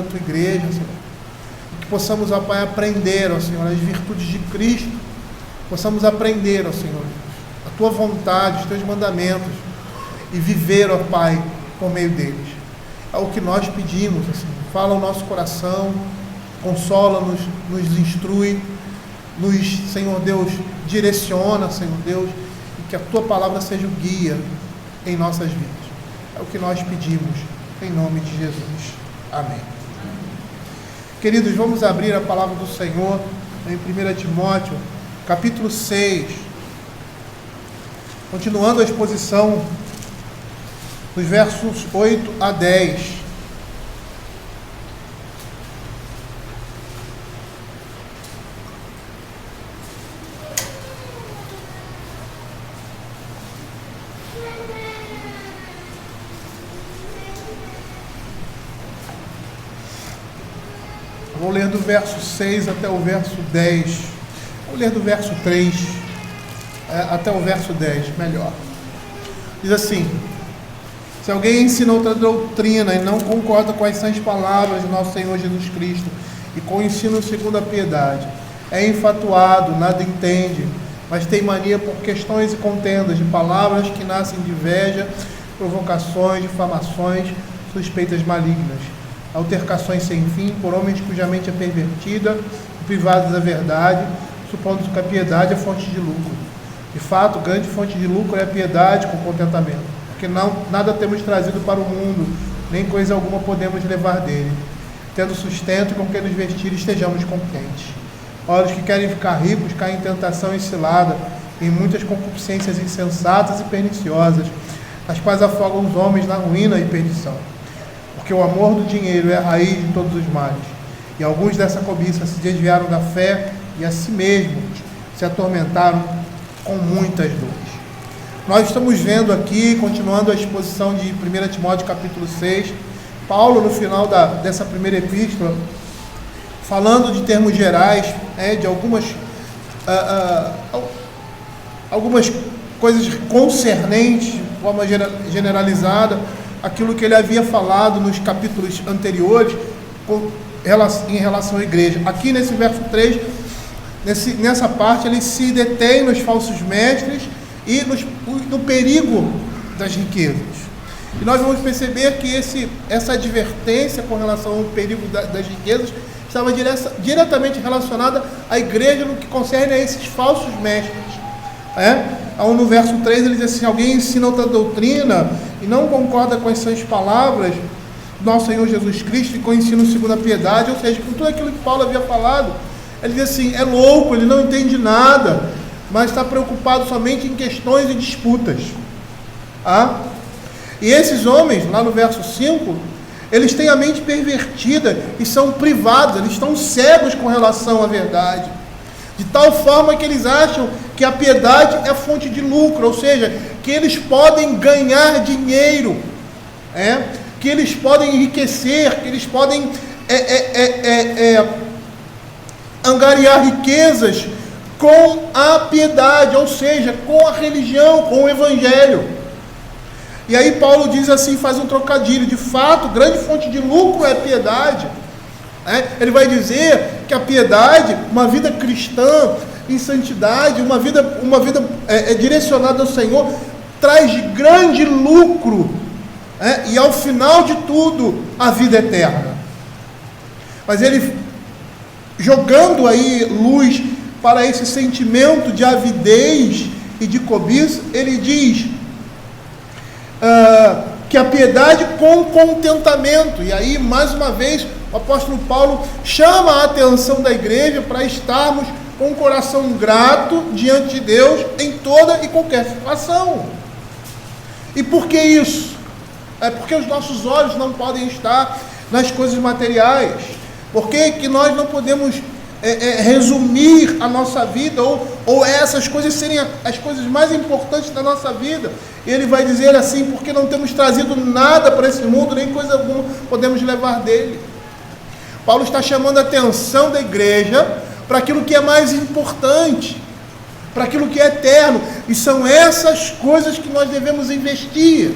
da tua igreja, Senhor. Que possamos, ó Pai, aprender, ó Senhor, as virtudes de Cristo. Possamos aprender, ó Senhor, a tua vontade, os teus mandamentos e viver, ó Pai, por meio deles. É o que nós pedimos, ó Senhor. Fala o nosso coração, consola-nos, nos instrui, nos, Senhor Deus, direciona, Senhor Deus, e que a tua palavra seja o guia em nossas vidas. É o que nós pedimos, em nome de Jesus. Amém. Queridos, vamos abrir a palavra do Senhor em 1 Timóteo, capítulo 6. Continuando a exposição dos versos 8 a 10. Vou ler do verso 6 até o verso 10. Vou ler do verso 3 até o verso 10, melhor. Diz assim: se alguém ensina outra doutrina e não concorda com as sãs palavras de nosso Senhor Jesus Cristo e com o ensino segundo a piedade, é enfatuado, nada entende, mas tem mania por questões e contendas de palavras que nascem de inveja, provocações, difamações, suspeitas malignas, altercações sem fim por homens cuja mente é pervertida e privados da verdade, supondo que a piedade é fonte de lucro. De fato, grande fonte de lucro é a piedade com contentamento, porque nada temos trazido para o mundo, nem coisa alguma podemos levar dele. Tendo sustento com que nos vestir, estejamos contentes. Ora, os que querem ficar ricos caem em tentação e cilada, em muitas concupiscências insensatas e perniciosas, as quais afogam os homens na ruína e perdição. Porque o amor do dinheiro é a raiz de todos os males. E alguns dessa cobiça se desviaram da fé e a si mesmos se atormentaram com muitas dores. Nós estamos vendo aqui, continuando a exposição de 1 Timóteo capítulo 6, Paulo no final dessa primeira epístola, falando de termos gerais, de algumas coisas concernentes, de forma generalizada, aquilo que ele havia falado nos capítulos anteriores em relação à igreja. Aqui nesse verso 3, nessa parte, ele se detém nos falsos mestres e no perigo das riquezas. E nós vamos perceber que essa advertência com relação ao perigo das riquezas estava diretamente relacionada à igreja no que concerne a esses falsos mestres. No verso 3 ele diz assim: alguém ensina outra doutrina e não concorda com as sãs palavras do nosso Senhor Jesus Cristo e com o ensino segundo a piedade, ou seja, com tudo aquilo que Paulo havia falado. Ele diz assim: é louco, ele não entende nada, mas está preocupado somente em questões e disputas. E esses homens, lá no verso 5, eles têm a mente pervertida e são privados, eles estão cegos com relação à verdade, de tal forma que eles acham que a piedade é fonte de lucro, ou seja, que eles podem ganhar dinheiro, que eles podem enriquecer, que eles podem angariar riquezas com a piedade, ou seja, com a religião, com o evangelho. E aí Paulo diz assim, faz um trocadilho: de fato, grande fonte de lucro é a piedade. Ele vai dizer que a piedade, uma vida cristã em santidade, uma vida direcionada ao Senhor, traz grande lucro, e ao final de tudo, a vida eterna. Mas ele, jogando aí luz para esse sentimento de avidez e de cobiça, ele diz que a piedade com contentamento. E aí, mais uma vez, o apóstolo Paulo chama a atenção da igreja para estarmos com um coração grato diante de Deus em toda e qualquer situação. E por que isso? É porque os nossos olhos não podem estar nas coisas materiais. Por que nós não podemos resumir a nossa vida, ou essas coisas serem as coisas mais importantes da nossa vida? Ele vai dizer assim: porque não temos trazido nada para esse mundo, nem coisa alguma podemos levar dele. Paulo está chamando a atenção da igreja para aquilo que é mais importante, para aquilo que é eterno, e são essas coisas que nós devemos investir,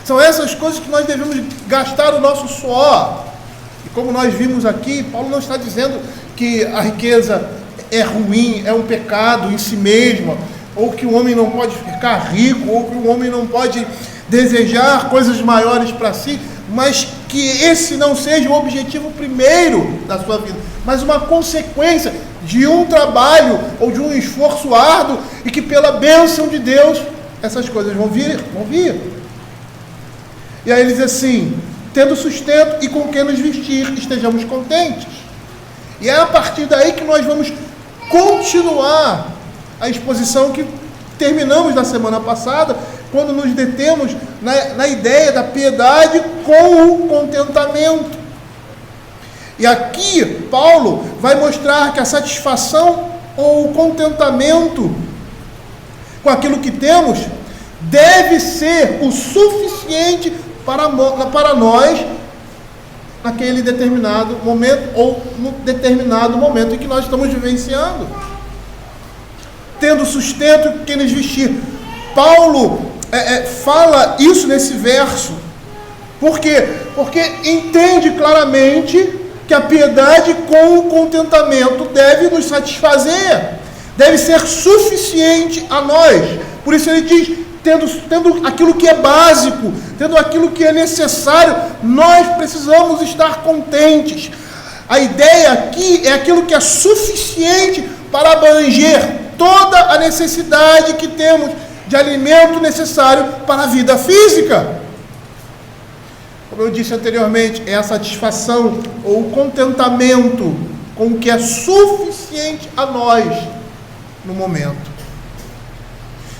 são essas coisas que nós devemos gastar o nosso suor, como nós vimos aqui, Paulo não está dizendo que a riqueza é ruim, é um pecado em si mesma, ou que o homem não pode ficar rico, ou que o homem não pode desejar coisas maiores para si, mas que esse não seja o objetivo primeiro da sua vida, mas uma consequência de um trabalho ou de um esforço árduo, e que pela bênção de Deus essas coisas vão vir. E aí ele diz assim: tendo sustento e com que nos vestir, estejamos contentes. E é a partir daí que nós vamos continuar a exposição que terminamos na semana passada, quando nos detemos na ideia da piedade com o contentamento. E aqui Paulo vai mostrar que a satisfação ou o contentamento com aquilo que temos deve ser o suficiente para nós naquele determinado momento, ou no determinado momento em que nós estamos vivenciando. Tendo sustento que nos vestir. Paulo fala isso nesse verso. Por quê? Porque entende claramente que a piedade com o contentamento deve nos satisfazer, deve ser suficiente a nós. Por isso ele diz: tendo aquilo que é básico, tendo aquilo que é necessário, nós precisamos estar contentes. A ideia aqui é aquilo que é suficiente para abranger toda a necessidade que temos de alimento necessário para a vida física. Como eu disse anteriormente, é a satisfação ou o contentamento com o que é suficiente a nós no momento,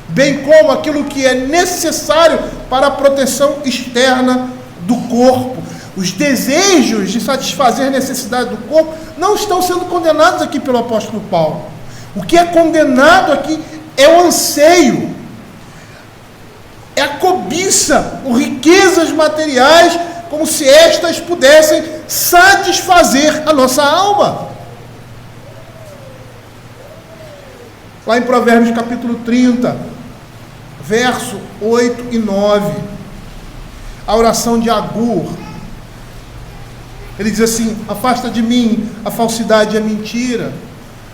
bem como aquilo que é necessário para a proteção externa do corpo. Os desejos de satisfazer a necessidade do corpo não estão sendo condenados aqui pelo apóstolo Paulo. O que é condenado aqui é o anseio, é a cobiça por riquezas materiais, como se estas pudessem satisfazer a nossa alma. Lá em Provérbios capítulo 30, verso 8 e 9, a oração de Agur, ele diz assim: afasta de mim a falsidade e a mentira,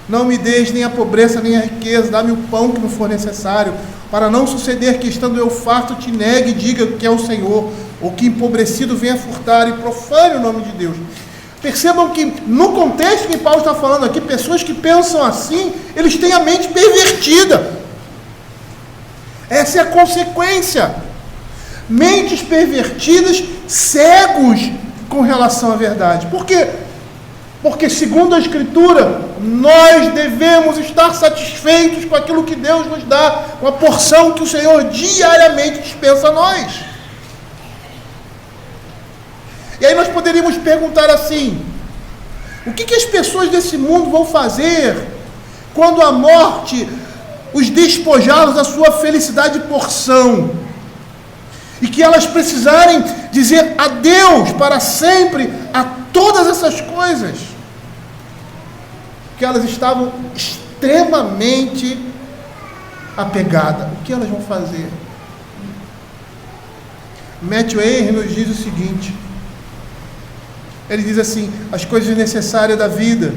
não me deixes nem a pobreza nem a riqueza, dá-me o pão que me for necessário, para não suceder que, estando eu farto, te negue e diga que é o Senhor, ou que empobrecido venha furtar e profane o nome de Deus. Percebam que no contexto que Paulo está falando aqui, pessoas que pensam assim, eles têm a mente pervertida. Essa é a consequência. Mentes pervertidas, cegos com relação à verdade. Por quê? Porque, segundo a Escritura, nós devemos estar satisfeitos com aquilo que Deus nos dá, com a porção que o Senhor diariamente dispensa a nós. E aí nós poderíamos perguntar assim: o que as pessoas desse mundo vão fazer quando a morte os despojá-los da sua felicidade e porção, e que elas precisarem dizer adeus para sempre a todas essas coisas que elas estavam extremamente apegadas? O que elas vão fazer? Matthew Henry nos diz o seguinte: ele diz assim: as coisas necessárias da vida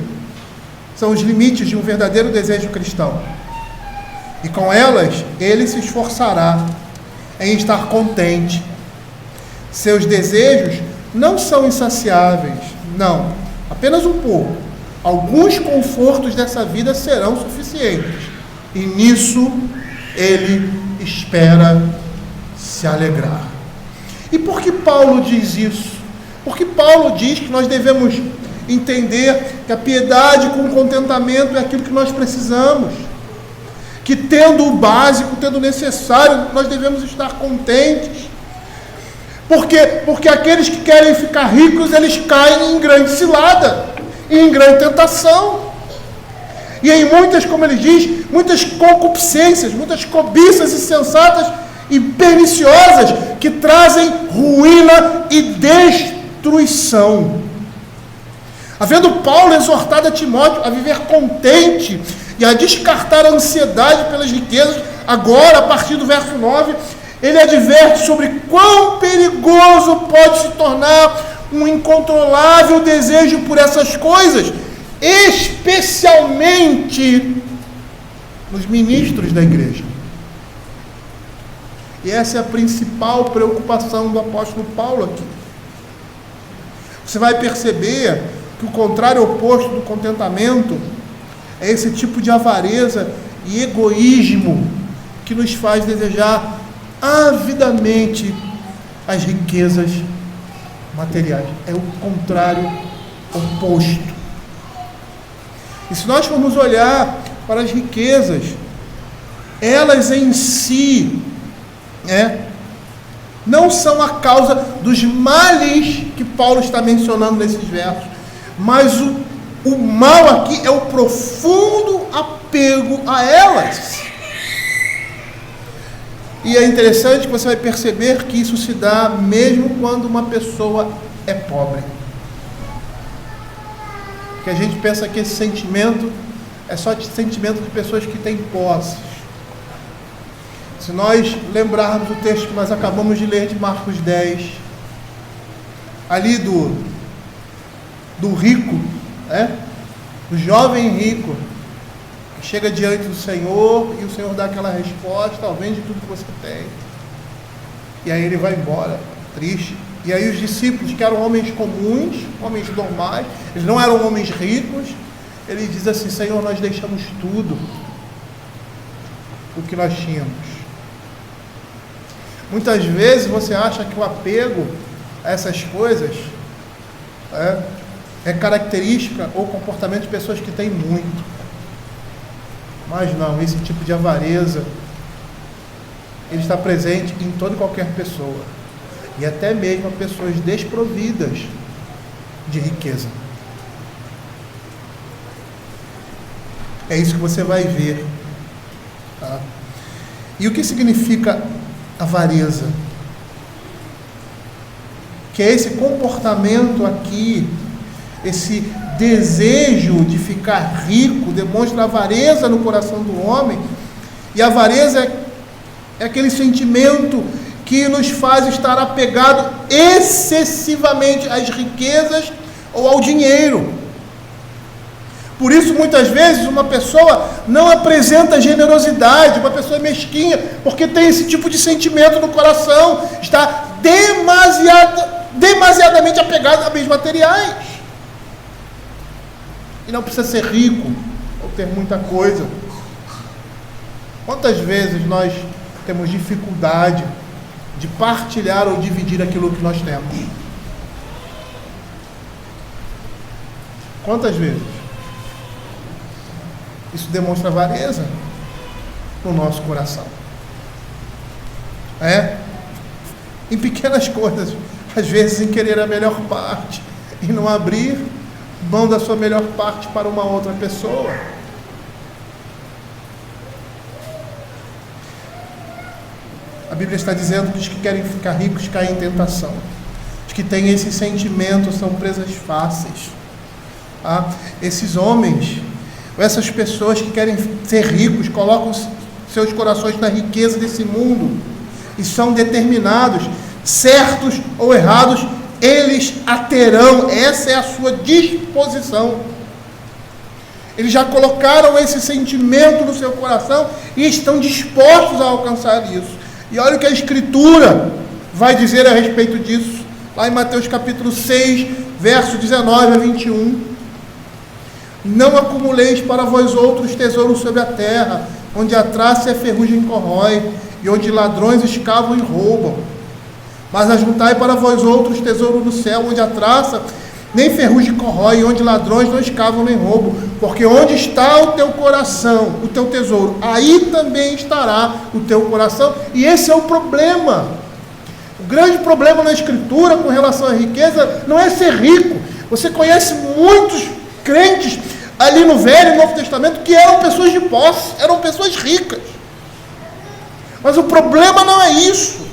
são os limites de um verdadeiro desejo cristão, e com elas ele se esforçará em estar contente. Seus desejos não são insaciáveis, não, apenas um pouco. Alguns confortos dessa vida serão suficientes, e nisso ele espera se alegrar. E por que Paulo diz isso? Porque Paulo diz que nós devemos entender que a piedade com o contentamento é aquilo que nós precisamos, que tendo o básico, tendo o necessário, nós devemos estar contentes. Por quê? Porque aqueles que querem ficar ricos, eles caem em grande cilada, em grande tentação, e em muitas, como ele diz, muitas concupiscências, muitas cobiças insensatas e perniciosas, que trazem ruína e destruição. Havendo Paulo exortado a Timóteo a viver contente e a descartar a ansiedade pelas riquezas, agora, a partir do verso 9, ele adverte sobre quão perigoso pode se tornar um incontrolável desejo por essas coisas, especialmente nos ministros da igreja. E essa é a principal preocupação do apóstolo Paulo aqui. Você vai perceber que o contrário oposto do contentamento é esse tipo de avareza e egoísmo que nos faz desejar avidamente as riquezas materiais. É o contrário oposto. E se nós formos olhar para as riquezas, elas em si não são a causa dos males que Paulo está mencionando nesses versos, mas o mal aqui é o profundo apego a elas. E é interessante que você vai perceber que isso se dá mesmo quando uma pessoa é pobre. Que a gente pensa que esse sentimento é só de sentimento de pessoas que têm posses. Se nós lembrarmos o texto que nós acabamos de ler de Marcos 10, ali do rico, do jovem rico, que chega diante do Senhor e o Senhor dá aquela resposta: vende tudo que você tem. E aí ele vai embora, triste. E aí os discípulos, que eram homens comuns, homens normais, eles não eram homens ricos, ele diz assim: Senhor, nós deixamos tudo o que nós tínhamos. Muitas vezes você acha que o apego a essas coisas é característica ou comportamento de pessoas que têm muito. Mas não, esse tipo de avareza, ele está presente em toda e qualquer pessoa, e até mesmo pessoas desprovidas de riqueza. É isso que você vai ver, tá? E o que significa avareza? Que é esse comportamento aqui, esse desejo de ficar rico, demonstra avareza no coração do homem. E a avareza é aquele sentimento que nos faz estar apegado excessivamente às riquezas ou ao dinheiro. Por isso, muitas vezes, uma pessoa não apresenta generosidade, uma pessoa mesquinha, porque tem esse tipo de sentimento no coração, está demasiadamente apegado a bens materiais. E não precisa ser rico ou ter muita coisa. Quantas vezes nós temos dificuldade de partilhar ou dividir aquilo que nós temos? Quantas vezes? Isso demonstra avareza no nosso coração. Em pequenas coisas, às vezes em querer a melhor parte e não abrir mão da sua melhor parte para uma outra pessoa. A Bíblia está dizendo que os que querem ficar ricos caem em tentação. Os que têm esse sentimento são presas fáceis. Esses homens, essas pessoas que querem ser ricos, colocam seus corações na riqueza desse mundo e são determinados, certos ou errados, eles a terão. Essa é a sua disposição. Eles já colocaram esse sentimento no seu coração e estão dispostos a alcançar isso. E olha o que a Escritura vai dizer a respeito disso, lá em Mateus capítulo 6, verso 19 a 21. Não acumuleis para vós outros tesouros sobre a terra, onde a traça e a ferrugem corrói, e onde ladrões escavam e roubam. Mas ajuntai para vós outros tesouro no céu, onde a traça nem ferrugem corrói, e onde ladrões não escavam nem roubam. Porque onde está o teu coração, o teu tesouro, aí também estará o teu coração. E esse é o problema. O grande problema na Escritura com relação à riqueza não é ser rico. Você conhece muitos crentes ali no Velho e Novo Testamento que eram pessoas de posse, eram pessoas ricas. Mas o problema não é isso.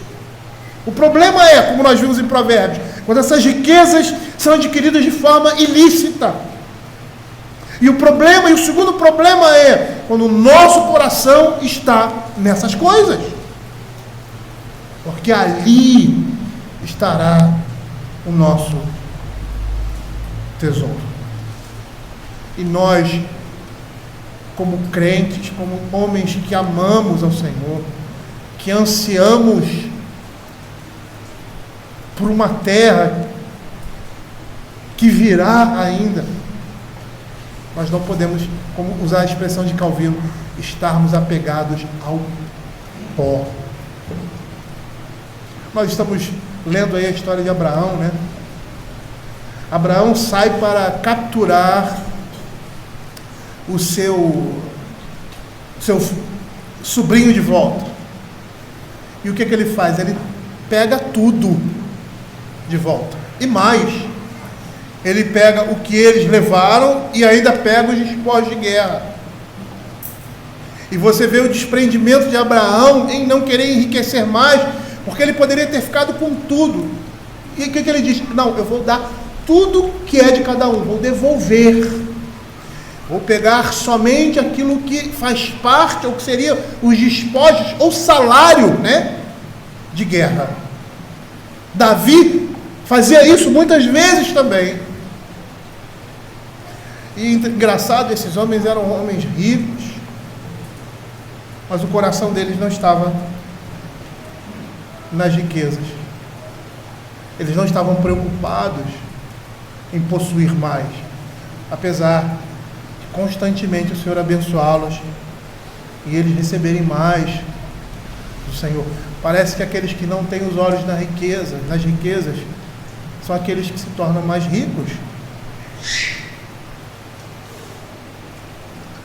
O problema é, como nós vimos em Provérbios, quando essas riquezas são adquiridas de forma ilícita. E o segundo problema é quando o nosso coração está nessas coisas. Porque ali estará o nosso tesouro. E nós, como crentes, como homens que amamos ao Senhor, que ansiamos por uma terra que virá ainda, nós não podemos, como usar a expressão de Calvino, estarmos apegados ao pó. Nós estamos lendo aí a história de Abraão, né? Abraão sai para capturar o seu sobrinho de volta. E o que ele faz? Ele pega tudo de volta. E mais, ele pega o que eles levaram e ainda pega os despojos de guerra. E você vê o desprendimento de Abraão em não querer enriquecer mais, porque ele poderia ter ficado com tudo. E o que ele diz? Não, eu vou dar tudo que é de cada um, vou devolver. Vou pegar somente aquilo que faz parte, ou que seria os despojos, ou salário, né, de guerra. Davi fazia isso muitas vezes também. E engraçado, esses homens eram homens ricos, mas o coração deles não estava nas riquezas. Eles não estavam preocupados em possuir mais, apesar de constantemente o Senhor abençoá-los e eles receberem mais do Senhor. Parece que aqueles que não têm os olhos nas riquezas, são aqueles que se tornam mais ricos.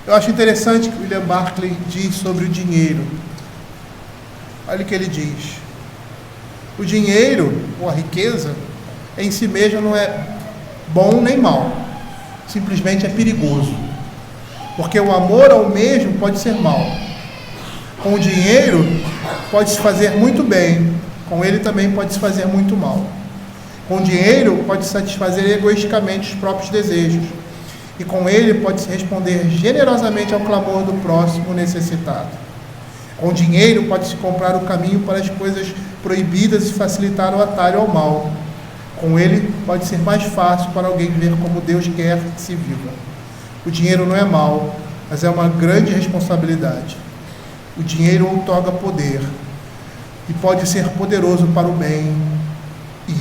Eu acho interessante que William Barclay diz sobre o dinheiro. Olha o que ele diz. O dinheiro, ou a riqueza, em si mesmo não é bom nem mal. Simplesmente é perigoso. Porque o amor ao mesmo pode ser mal. Com o dinheiro, pode se fazer muito bem. Com ele também pode se fazer muito mal. Com o dinheiro, pode satisfazer egoisticamente os próprios desejos. E com ele pode-se responder generosamente ao clamor do próximo necessitado. Com dinheiro pode-se comprar o caminho para as coisas proibidas e facilitar o atalho ao mal. Com ele pode ser mais fácil para alguém ver como Deus quer que se viva. O dinheiro não é mau, mas é uma grande responsabilidade. O dinheiro outorga poder e pode ser poderoso para o bem e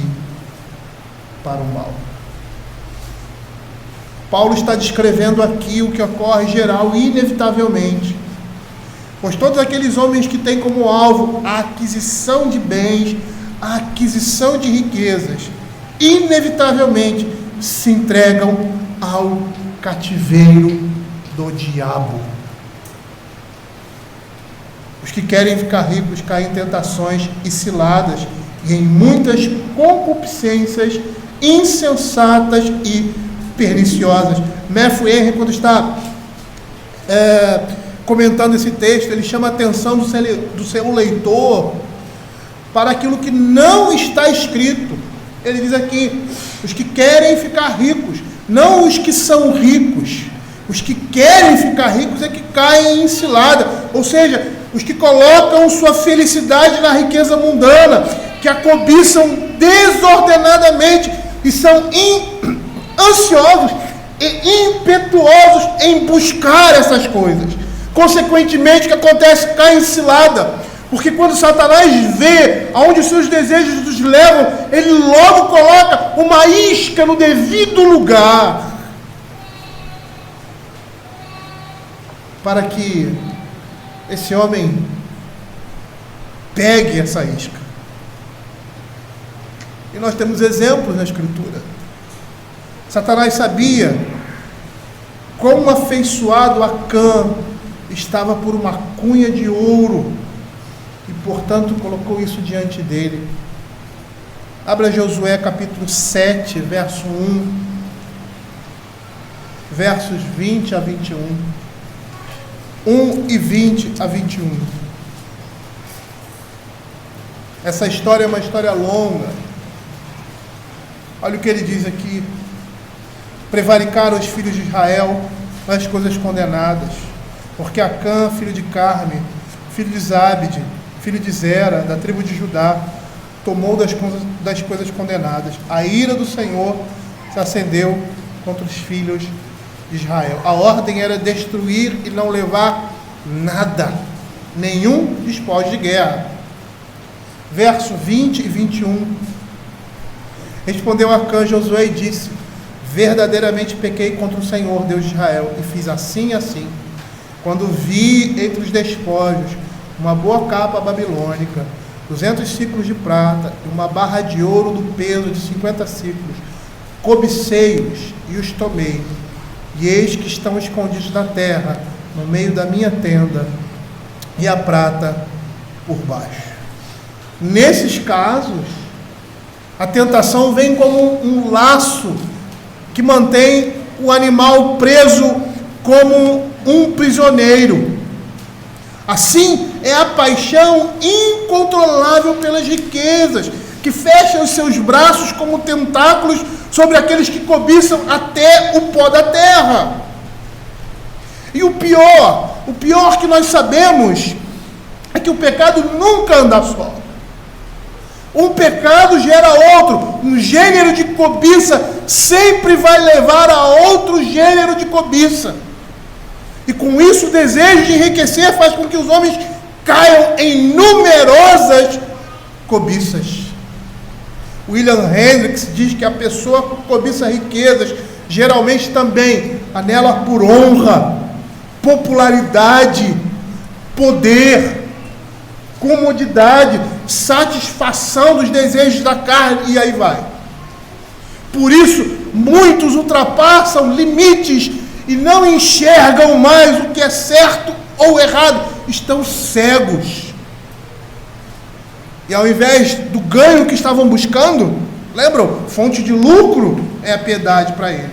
para o mal. Paulo está descrevendo aqui o que ocorre geral e inevitavelmente, pois todos aqueles homens que têm como alvo a aquisição de bens, a aquisição de riquezas, inevitavelmente se entregam ao cativeiro do diabo. Os que querem ficar ricos caem em tentações e ciladas e em muitas concupiscências insensatas e perniciosas. Matthew Henry, quando está comentando esse texto, ele chama a atenção do seu leitor para aquilo que não está escrito. Ele diz aqui, os que querem ficar ricos, não os que são ricos. Os que querem ficar ricos é que caem em cilada, ou seja, os que colocam sua felicidade na riqueza mundana, que a cobiçam desordenadamente e são ansiosos e impetuosos em buscar essas coisas. Consequentemente, o que acontece? Cai em cilada, porque quando Satanás vê aonde os seus desejos os levam, ele logo coloca uma isca no devido lugar, para que esse homem pegue essa isca. E nós temos exemplos na Escritura. Satanás sabia quão afeiçoado Acã estava por uma cunha de ouro e, portanto, colocou isso diante dele. Abra Josué capítulo 7, verso 1, versos 20 a 21. 1 e 20 a 21. Essa história é uma história longa. Olha o que ele diz aqui. Prevaricaram os filhos de Israel nas coisas condenadas, porque Acã, filho de Carme, filho de Zabde, filho de Zera, da tribo de Judá, tomou das coisas condenadas. A ira do Senhor se acendeu contra os filhos de Israel. A ordem era destruir e não levar nada, nenhum despojo de guerra. Verso 20 e 21. Respondeu o arcanjo Josué e disse: verdadeiramente pequei contra o Senhor, Deus de Israel, e fiz assim e assim. Quando vi entre os despojos uma boa capa babilônica, 200 ciclos de prata e uma barra de ouro do peso de 50 ciclos, cobicei-os e os tomei, e eis que estão escondidos na terra, no meio da minha tenda, e a prata por baixo. Nesses casos, a tentação vem como um laço que mantém o animal preso como um prisioneiro. Assim é a paixão incontrolável pelas riquezas, que fecha os seus braços como tentáculos sobre aqueles que cobiçam até o pó da terra. E o pior que nós sabemos é que o pecado nunca anda só. Um pecado gera outro. Um gênero de cobiça sempre vai levar a outro gênero de cobiça. E com isso o desejo de enriquecer faz com que os homens caiam em numerosas cobiças. William Hendricks diz que a pessoa que cobiça riquezas geralmente também anela por honra, popularidade, poder, comodidade, satisfação dos desejos da carne, e aí vai. Por isso, muitos ultrapassam limites e não enxergam mais o que é certo ou errado, estão cegos. E ao invés do ganho que estavam buscando, lembram? Fonte de lucro é a piedade para eles.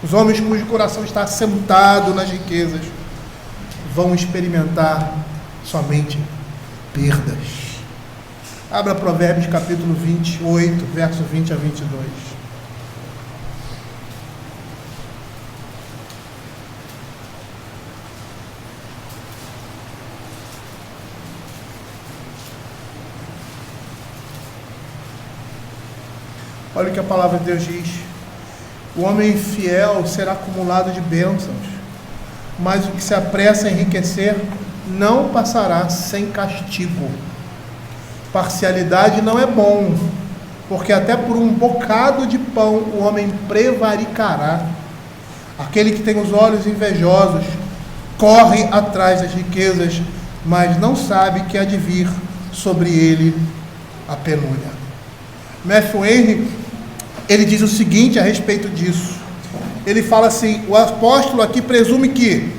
Os homens cujo coração está assentado nas riquezas vão experimentar somente perdas. Abra Provérbios capítulo 28, verso 20 a 22. Olha o que a palavra de Deus diz: o homem fiel será acumulado de bênçãos, mas o que se apressa a enriquecer não passará sem castigo. Parcialidade não é bom, porque até por um bocado de pão o homem prevaricará. Aquele que tem os olhos invejosos corre atrás das riquezas, mas não sabe que há de vir sobre ele a penúria. Matthew Henry, ele diz o seguinte a respeito disso. Ele fala assim: o apóstolo aqui presume que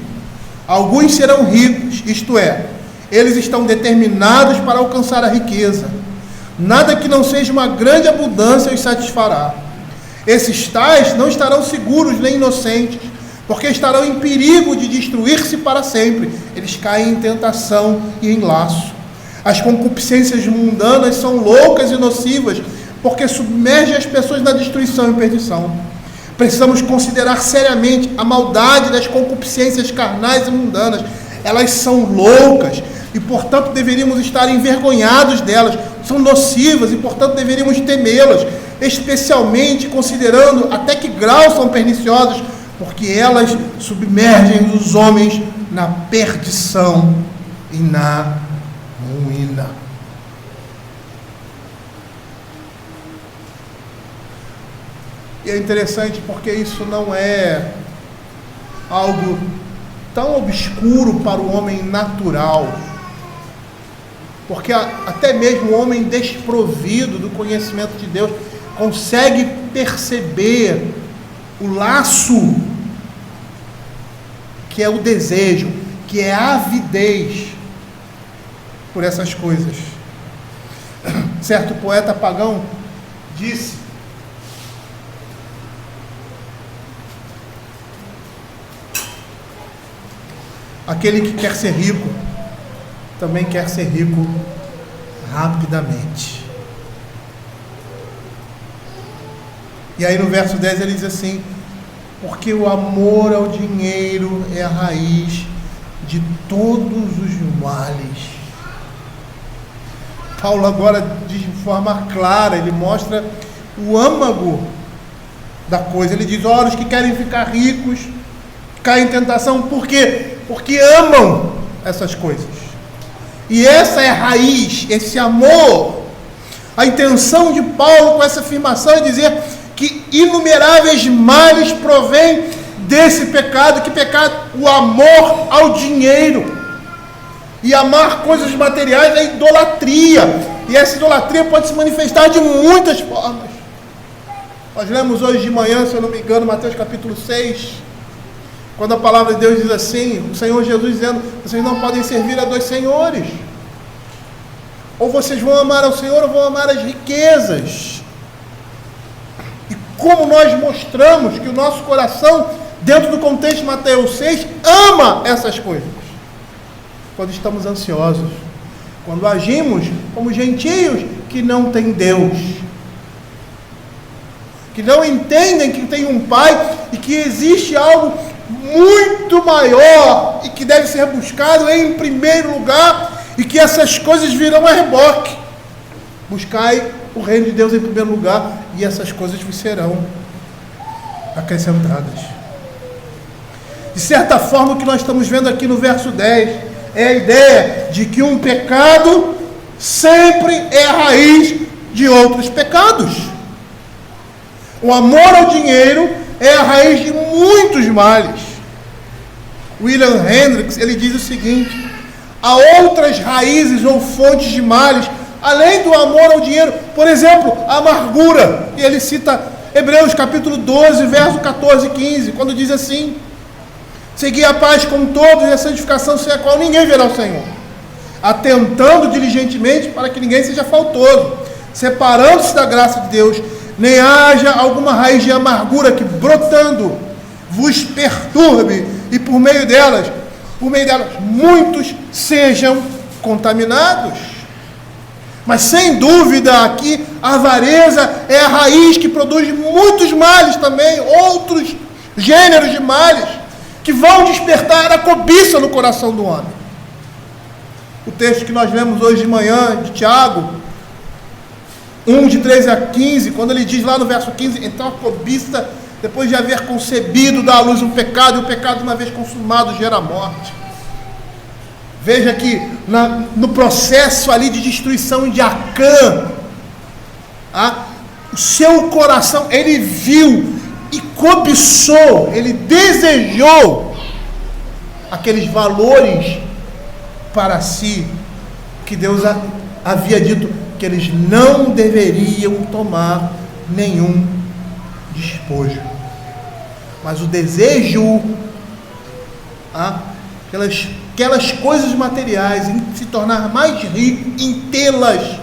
alguns serão ricos, isto é, eles estão determinados para alcançar a riqueza. Nada que não seja uma grande abundância os satisfará. Esses tais não estarão seguros nem inocentes, porque estarão em perigo de destruir-se para sempre. Eles caem em tentação e em laço. As concupiscências mundanas são loucas e nocivas, porque submergem as pessoas na destruição e perdição. Precisamos considerar seriamente a maldade das concupiscências carnais e mundanas. Elas são loucas e, portanto, deveríamos estar envergonhados delas. São nocivas e, portanto, deveríamos temê-las, especialmente considerando até que grau são perniciosas, porque elas submergem os homens na perdição e na ruína. E é interessante porque isso não é algo tão obscuro para o homem natural. Porque até mesmo o homem desprovido do conhecimento de Deus consegue perceber o laço que é o desejo, que é a avidez por essas coisas. Certo poeta pagão disse: aquele que quer ser rico, também quer ser rico rapidamente. E aí no verso 10 ele diz assim: porque o amor ao dinheiro é a raiz de todos os males. Paulo agora diz de forma clara, ele mostra o âmago da coisa. Ele diz: olha, os que querem ficar ricos caem em tentação. Por quê? Porque amam essas coisas. E essa é a raiz, esse amor. A intenção de Paulo com essa afirmação é dizer que inumeráveis males provêm desse pecado. Que pecado? O amor ao dinheiro. E amar coisas materiais é idolatria. E essa idolatria pode se manifestar de muitas formas. Nós lemos hoje de manhã, se eu não me engano, Mateus capítulo 6, quando a palavra de Deus diz assim, o Senhor Jesus dizendo: vocês não podem servir a dois senhores. Ou vocês vão amar ao Senhor ou vão amar as riquezas. E como nós mostramos que o nosso coração, dentro do contexto de Mateus 6, ama essas coisas? Quando estamos ansiosos, quando agimos como gentios que não têm Deus, que não entendem que tem um Pai e que existe algo muito maior e que deve ser buscado em primeiro lugar, e que essas coisas virão a reboque. Buscai o reino de Deus em primeiro lugar, e essas coisas vos serão acrescentadas. De certa forma, o que nós estamos vendo aqui no verso 10 é a ideia de que um pecado sempre é a raiz de outros pecados. O amor ao dinheiro é a raiz de muitos males. William Hendricks, ele diz o seguinte: há outras raízes ou fontes de males, além do amor ao dinheiro. Por exemplo, a amargura. E ele cita Hebreus capítulo 12, verso 14 e 15, quando diz assim: segui a paz com todos e a santificação, sem a qual ninguém verá o Senhor, atentando diligentemente para que ninguém seja faltoso, separando-se da graça de Deus, nem haja alguma raiz de amargura que, brotando, vos perturbe, e por meio delas, muitos sejam contaminados. Mas sem dúvida aqui, a avareza é a raiz que produz muitos males também, outros gêneros de males, que vão despertar a cobiça no coração do homem. O texto que nós lemos hoje de manhã, de Tiago 1, de 13 a 15, quando ele diz lá no verso 15, então a cobiça, depois de haver concebido, dá à luz um pecado, e o pecado, uma vez consumado, gera morte. Veja que no processo ali de destruição de Acã, o seu coração, ele viu e cobiçou, ele desejou aqueles valores para si, que Deus havia dito que eles não deveriam tomar nenhum despojo. Mas o desejo aquelas coisas materiais, em se tornar mais rico, em tê-las,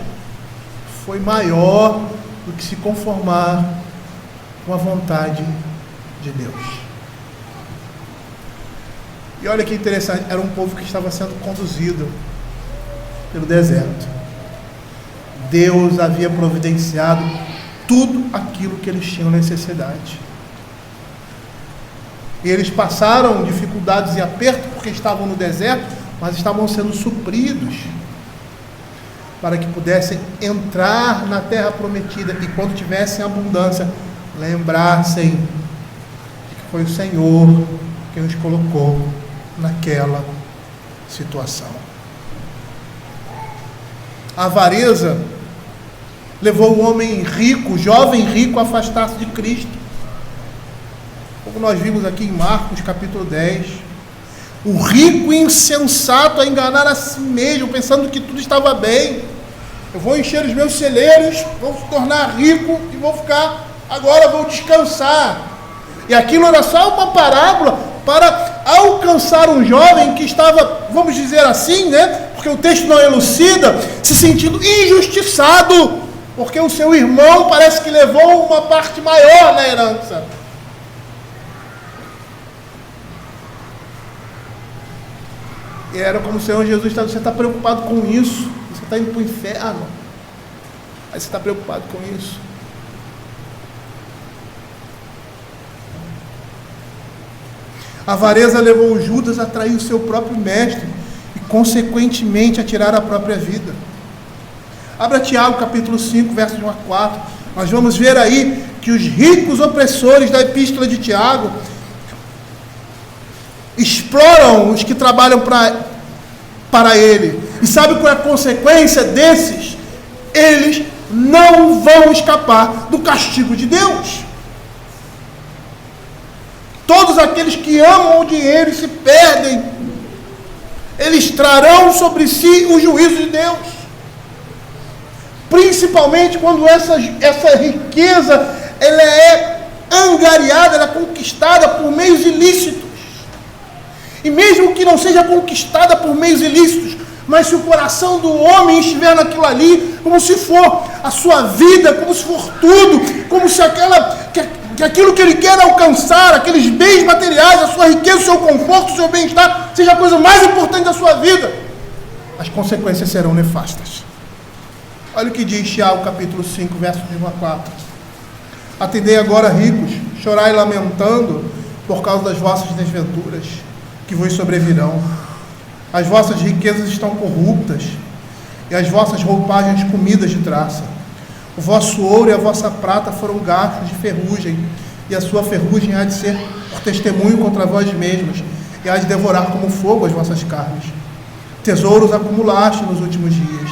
foi maior do que se conformar com a vontade de Deus. E olha que interessante, era um povo que estava sendo conduzido pelo deserto. Deus havia providenciado tudo aquilo que eles tinham necessidade. E eles passaram dificuldades e aperto porque estavam no deserto, mas estavam sendo supridos para que pudessem entrar na terra prometida, e quando tivessem abundância, lembrassem que foi o Senhor quem os colocou naquela situação. A avareza levou o homem rico, o jovem rico, a afastar-se de Cristo. Como nós vimos aqui em Marcos capítulo 10. O rico insensato a enganar a si mesmo, pensando que tudo estava bem. Eu vou encher os meus celeiros, vou me tornar rico e vou descansar. E aquilo era só uma parábola para alcançar um jovem que estava, vamos dizer assim, porque o texto não elucida, se sentindo injustiçado, porque o seu irmão parece que levou uma parte maior na herança. E era como o Senhor Jesus está: você está preocupado com isso? Você está indo para o inferno. Aí você está preocupado com isso. A avareza levou Judas a trair o seu próprio mestre e, consequentemente, a tirar a própria vida. Abra Tiago capítulo 5, versos 1 a 4. Nós vamos ver aí que os ricos opressores da epístola de Tiago exploram os que trabalham para ele. E sabe qual é a consequência desses? Eles não vão escapar do castigo de Deus. Todos aqueles que amam o dinheiro e se perdem, eles trarão sobre si o juízo de Deus. Principalmente quando essa riqueza ela é angariada, ela é conquistada por meios ilícitos. E mesmo que não seja conquistada por meios ilícitos, mas se o coração do homem estiver naquilo ali, como se for a sua vida, como se for tudo, como se aquilo que ele quer alcançar, aqueles bens materiais, a sua riqueza, o seu conforto, o seu bem-estar, seja a coisa mais importante da sua vida, as consequências serão nefastas. Olha o que diz Tiago, capítulo 5, versos 1 a 4. Atendei agora, ricos, chorai lamentando por causa das vossas desventuras que vos sobrevirão. As vossas riquezas estão corruptas, e as vossas roupagens comidas de traça. O vosso ouro e a vossa prata foram gastos de ferrugem, e a sua ferrugem há de ser por testemunho contra vós mesmos, e há de devorar como fogo as vossas carnes. Tesouros acumulaste nos últimos dias.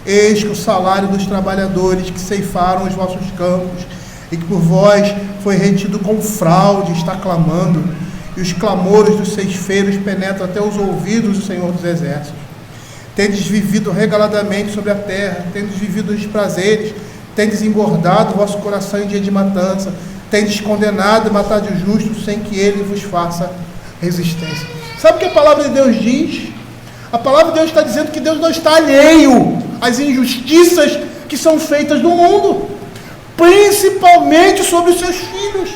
Eis que o salário dos trabalhadores que ceifaram os vossos campos, e que por vós foi retido com fraude, está clamando, e os clamores dos ceifeiros penetram até os ouvidos do Senhor dos Exércitos. Tendes vivido regaladamente sobre a terra, tendes vivido os prazeres, tendes engordado o vosso coração em dia de matança, tendes condenado e matado o justo, sem que ele vos faça resistência. Sabe o que a palavra de Deus diz? A palavra de Deus está dizendo que Deus não está alheio às injustiças que são feitas no mundo, principalmente sobre os seus filhos.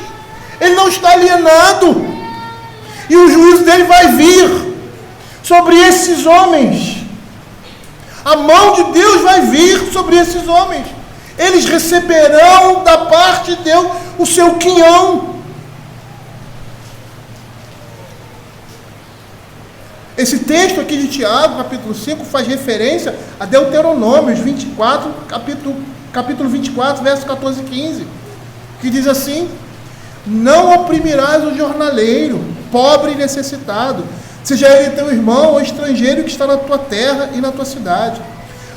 Ele não está alienado. E o juízo dele vai vir sobre esses homens. A mão de Deus vai vir sobre esses homens. Eles receberão da parte de Deus o seu quinhão. Esse texto aqui de Tiago, capítulo 5, faz referência a Deuteronômio 24, capítulo 24, versos 14 e 15, que diz assim: não oprimirás o jornaleiro, pobre e necessitado, seja ele teu irmão ou estrangeiro que está na tua terra e na tua cidade.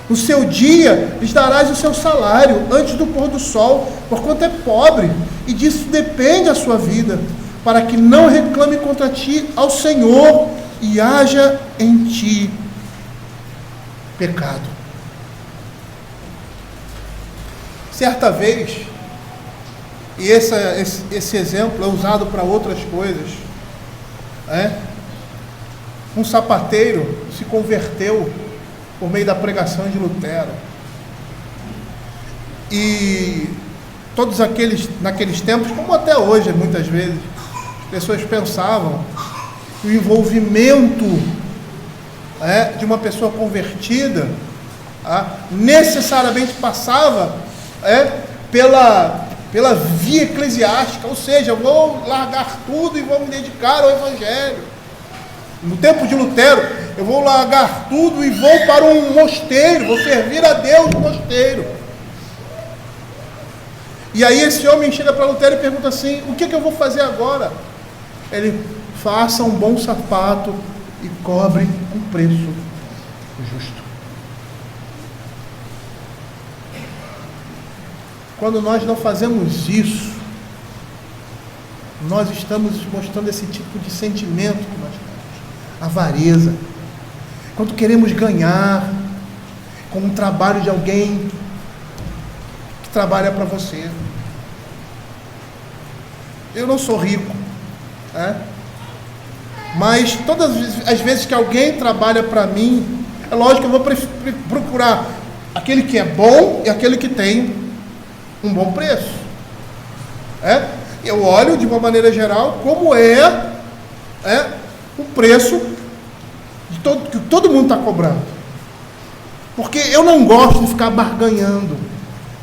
No seu dia lhes darás o seu salário antes do pôr do sol, porquanto é pobre, e disso depende a sua vida, para que não reclame contra ti ao Senhor e haja em ti pecado. Certa vez, e esse exemplo é usado para outras coisas, um sapateiro se converteu por meio da pregação de Lutero, e todos naqueles tempos, como até hoje muitas vezes, as pessoas pensavam que o envolvimento de uma pessoa convertida necessariamente passava pela via eclesiástica, ou seja, eu vou largar tudo e vou me dedicar ao Evangelho. No tempo de Lutero, eu vou largar tudo e vou para um mosteiro, vou servir a Deus no mosteiro. E aí esse homem chega para Lutero e pergunta assim: o que eu vou fazer agora? Ele: faça um bom sapato e cobre um preço justo. Quando nós não fazemos isso, nós estamos mostrando esse tipo de sentimento que nós temos. Avareza. Quando queremos ganhar com um trabalho de alguém que trabalha para você. Eu não sou rico, mas todas as vezes que alguém trabalha para mim, é lógico que eu vou procurar aquele que é bom e aquele que tem um bom preço. Eu olho de uma maneira geral como é o preço que todo mundo está cobrando, porque eu não gosto de ficar barganhando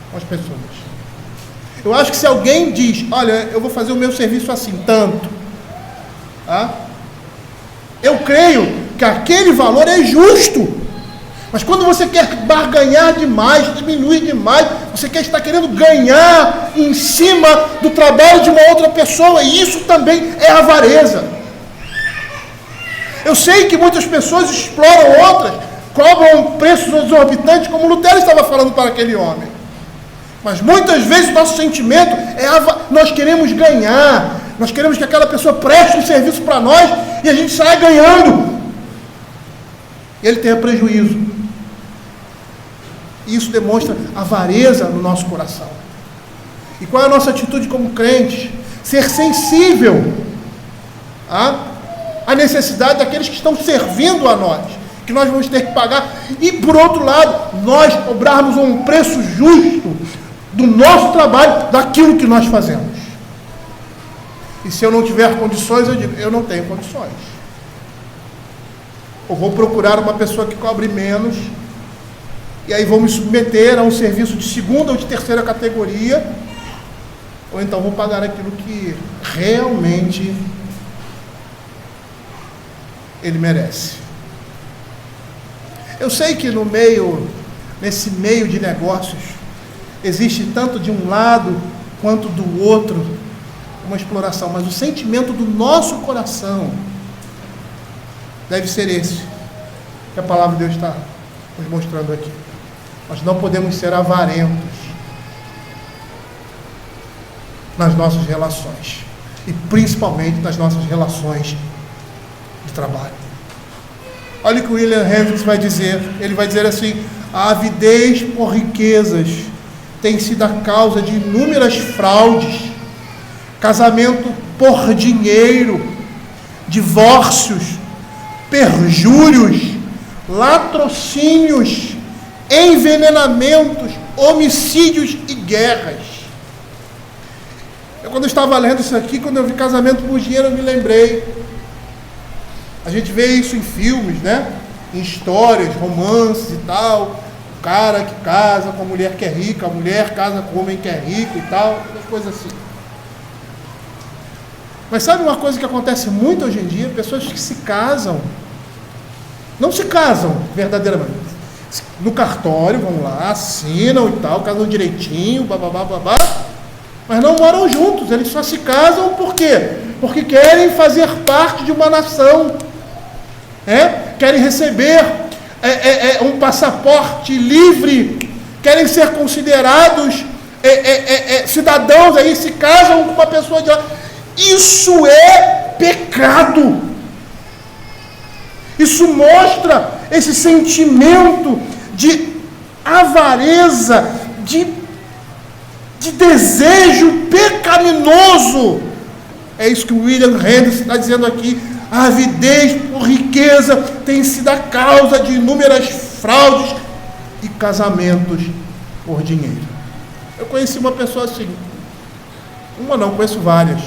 com as pessoas. Eu acho que se alguém diz: olha, eu vou fazer o meu serviço assim, tanto, eu creio que aquele valor é justo, Mas quando você quer barganhar demais, diminuir demais, você está querendo ganhar em cima do trabalho de uma outra pessoa, e isso também é avareza. Eu sei que muitas pessoas exploram outras, cobram preços exorbitantes, como Lutero estava falando para aquele homem. Mas muitas vezes o nosso sentimento é nós queremos ganhar, nós queremos que aquela pessoa preste um serviço para nós e a gente saia ganhando. E ele tenha prejuízo. Isso demonstra avareza no nosso coração. E qual é a nossa atitude como crentes? Ser sensível à necessidade daqueles que estão servindo a nós, que nós vamos ter que pagar. E por outro lado, nós cobrarmos um preço justo do nosso trabalho, daquilo que nós fazemos. E se eu não tiver condições, eu digo, eu não tenho condições. Eu vou procurar uma pessoa que cobre menos, e aí vou me submeter a um serviço de segunda ou de terceira categoria, ou então vou pagar aquilo que realmente ele merece. Eu sei que nesse meio de negócios, existe tanto de um lado quanto do outro uma exploração, mas o sentimento do nosso coração deve ser esse, que a palavra de Deus está nos mostrando aqui. Nós não podemos ser avarentos nas nossas relações, e principalmente nas nossas relações de trabalho. Olha o que o William Hendricks vai dizer. Ele vai dizer assim: a avidez por riquezas tem sido a causa de inúmeras fraudes, casamento por dinheiro, divórcios, perjúrios, latrocínios, envenenamentos, homicídios e guerras. Quando eu estava lendo isso aqui, quando eu vi casamento por dinheiro, eu me lembrei. A gente vê isso em filmes, né? Em histórias, romances e tal. O cara que casa com a mulher que é rica, a mulher casa com o homem que é rico e tal, coisas assim. Mas sabe uma coisa que acontece muito hoje em dia? Pessoas que se casam, não se casam verdadeiramente. No cartório, vão lá, assinam e tal, casam direitinho, bababá, babá, mas não moram juntos. Eles só se casam por quê? Porque querem fazer parte de uma nação, querem receber um passaporte livre, querem ser considerados cidadãos, aí se casam com uma pessoa de lá. Isso é pecado. Isso mostra esse sentimento de avareza, de desejo pecaminoso. É isso que o William Hendricks está dizendo aqui. A avidez por riqueza tem sido a causa de inúmeras fraudes e casamentos por dinheiro. Eu conheci uma pessoa assim. Uma não, conheço várias.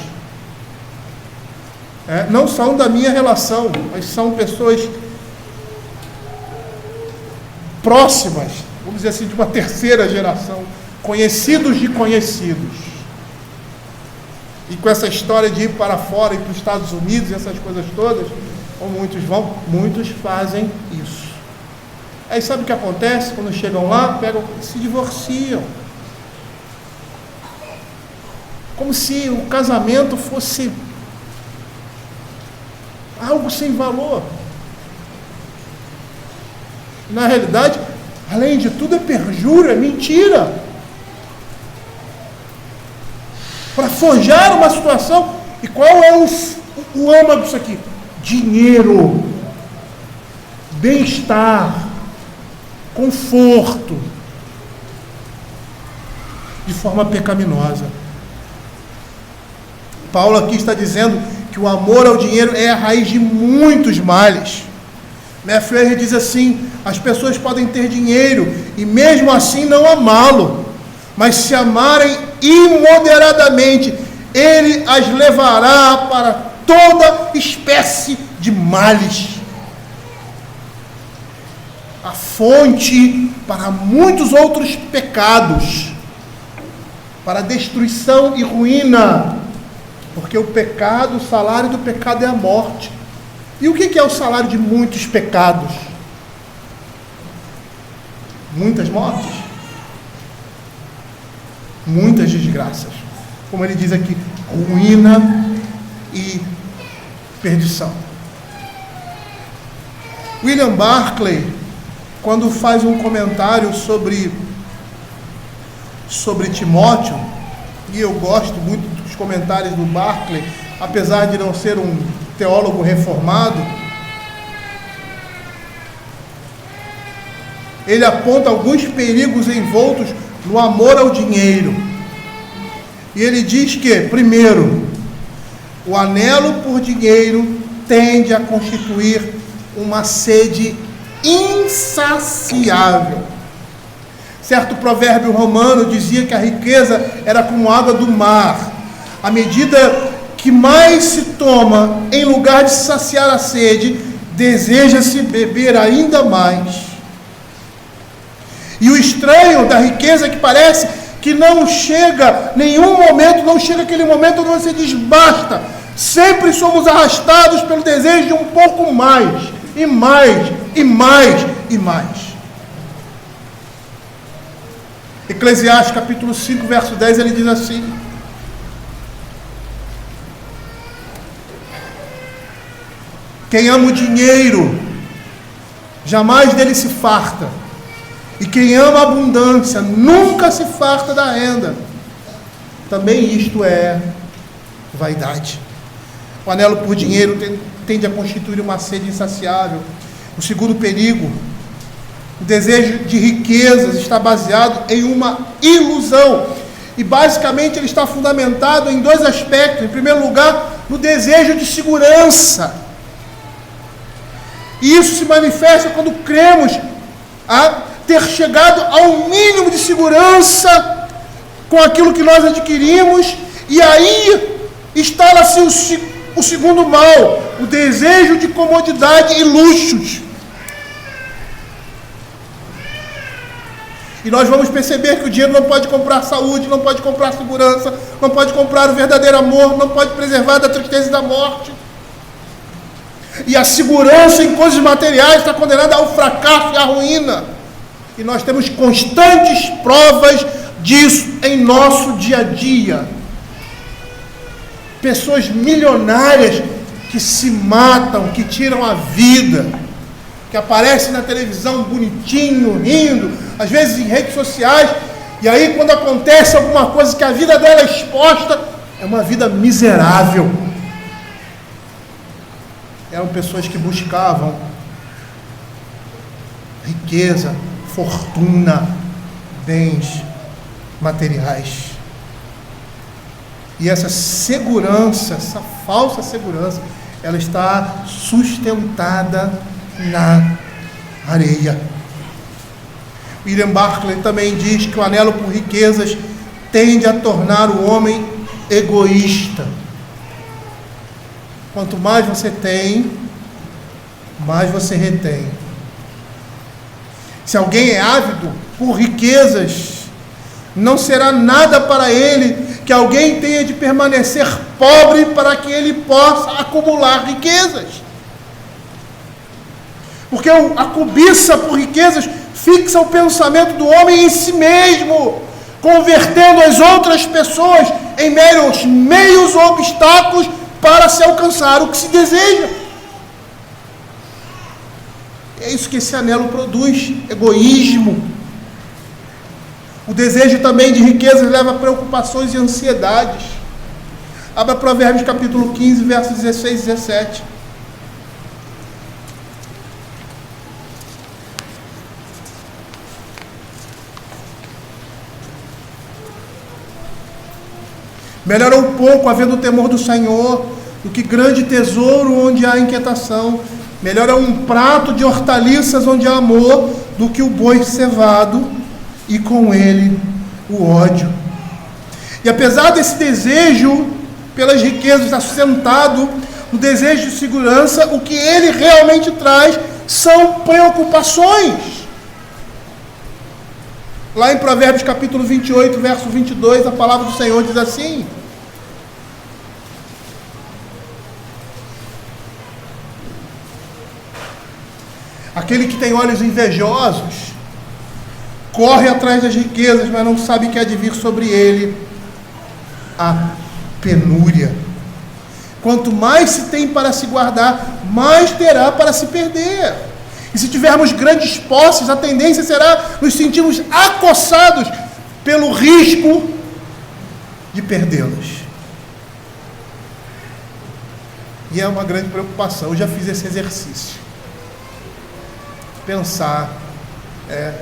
Não são da minha relação, mas são pessoas próximas, vamos dizer assim, de uma terceira geração, conhecidos de conhecidos. E com essa história de ir para fora, ir para os Estados Unidos, essas coisas todas, ou muitos vão, muitos fazem isso. Aí sabe o que acontece? Quando chegam lá, se divorciam. Como se o casamento fosse algo sem valor. Na realidade, além de tudo, é perjúrio, é mentira. Para forjar uma situação. E qual é o âmago disso aqui? Dinheiro, bem-estar, conforto, de forma pecaminosa. Paulo aqui está dizendo que o amor ao dinheiro é a raiz de muitos males. Matthew diz assim: as pessoas podem ter dinheiro e mesmo assim não amá-lo, mas se amarem imoderadamente, ele as levará para toda espécie de males. A fonte para muitos outros pecados, para destruição e ruína, porque o pecado, o salário do pecado é a morte. E o que é o salário de muitos pecados? Muitas mortes, muitas desgraças. Como ele diz aqui, ruína e perdição. William Barclay, quando faz um comentário sobre Timóteo, e eu gosto muito dos comentários do Barclay, apesar de não ser um teólogo reformado, ele aponta alguns perigos envoltos no amor ao dinheiro. E ele diz que, primeiro, o anelo por dinheiro tende a constituir uma sede insaciável. Certo provérbio romano dizia que a riqueza era como água do mar. À medida que mais se toma, em lugar de saciar a sede, deseja-se beber ainda mais. E o estranho da riqueza é que parece que não chega nenhum momento, não chega aquele momento onde você diz basta. Sempre somos arrastados pelo desejo de um pouco mais, e mais, e mais, e mais. Eclesiastes capítulo 5, verso 10, ele diz assim: quem ama o dinheiro, jamais dele se farta. E quem ama a abundância, nunca se farta da renda. Também isto é vaidade. O anelo por dinheiro tende a constituir uma sede insaciável. O segundo perigo, o desejo de riquezas está baseado em uma ilusão. E basicamente ele está fundamentado em dois aspectos. Em primeiro lugar, no desejo de segurança. E isso se manifesta quando cremos ter chegado ao mínimo de segurança com aquilo que nós adquirimos, e aí instala-se o segundo mal, o desejo de comodidade e luxos. E nós vamos perceber que o dinheiro não pode comprar saúde, não pode comprar segurança, não pode comprar o verdadeiro amor, não pode preservar da tristeza e da morte. E a segurança em coisas materiais está condenada ao fracasso e à ruína. E nós temos constantes provas disso em nosso dia a dia. Pessoas milionárias que se matam, que tiram a vida, que aparecem na televisão bonitinho, rindo, às vezes em redes sociais, e aí quando acontece alguma coisa que a vida dela é exposta, é uma vida miserável. Eram pessoas que buscavam riqueza, fortuna, bens materiais. E essa segurança, essa falsa segurança, ela está sustentada na areia. William Barclay também diz que o anelo por riquezas tende a tornar o homem egoísta. Quanto mais você tem, mais você retém. Se alguém é ávido por riquezas, não será nada para ele que alguém tenha de permanecer pobre para que ele possa acumular riquezas. Porque a cobiça por riquezas fixa o pensamento do homem em si mesmo, convertendo as outras pessoas em meros meios ou obstáculos para se alcançar o que se deseja. É isso que esse anelo produz, egoísmo. O desejo também de riquezas leva a preocupações e ansiedades. Abra Provérbios capítulo 15, versos 16 e 17. Melhor é um pouco havendo o temor do Senhor do que grande tesouro onde há inquietação. Melhor é um prato de hortaliças onde há amor do que o boi cevado e com ele o ódio. E apesar desse desejo pelas riquezas estar sustentado no desejo de segurança, o que ele realmente traz são preocupações. Lá em Provérbios capítulo 28, verso 22, a palavra do Senhor diz assim: aquele que tem olhos invejosos corre atrás das riquezas, mas não sabe que há de vir sobre ele a penúria. Quanto mais se tem para se guardar, mais terá para se perder. E se tivermos grandes posses, a tendência será nos sentirmos acossados pelo risco de perdê-las. E é uma grande preocupação. Eu já fiz esse exercício. Pensar,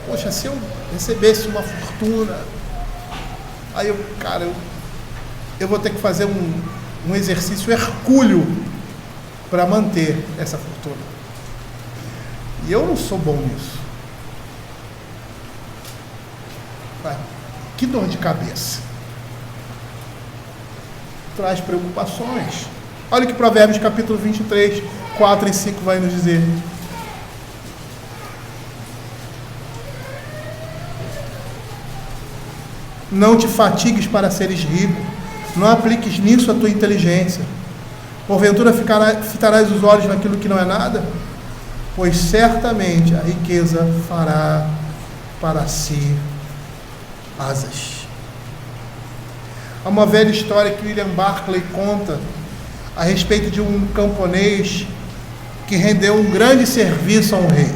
poxa, se eu recebesse uma fortuna, aí eu vou ter que fazer um exercício hercúleo para manter essa fortuna. E eu não sou bom nisso. Que dor de cabeça. Traz preocupações. Olha o que Provérbios capítulo 23, 4 e 5 vai nos dizer. Não te fatigues para seres rico, não apliques nisso a tua inteligência. Porventura fitarás os olhos naquilo que não é nada? Pois certamente a riqueza fará para si asas. Há uma velha história que William Barclay conta a respeito de um camponês que rendeu um grande serviço a um rei.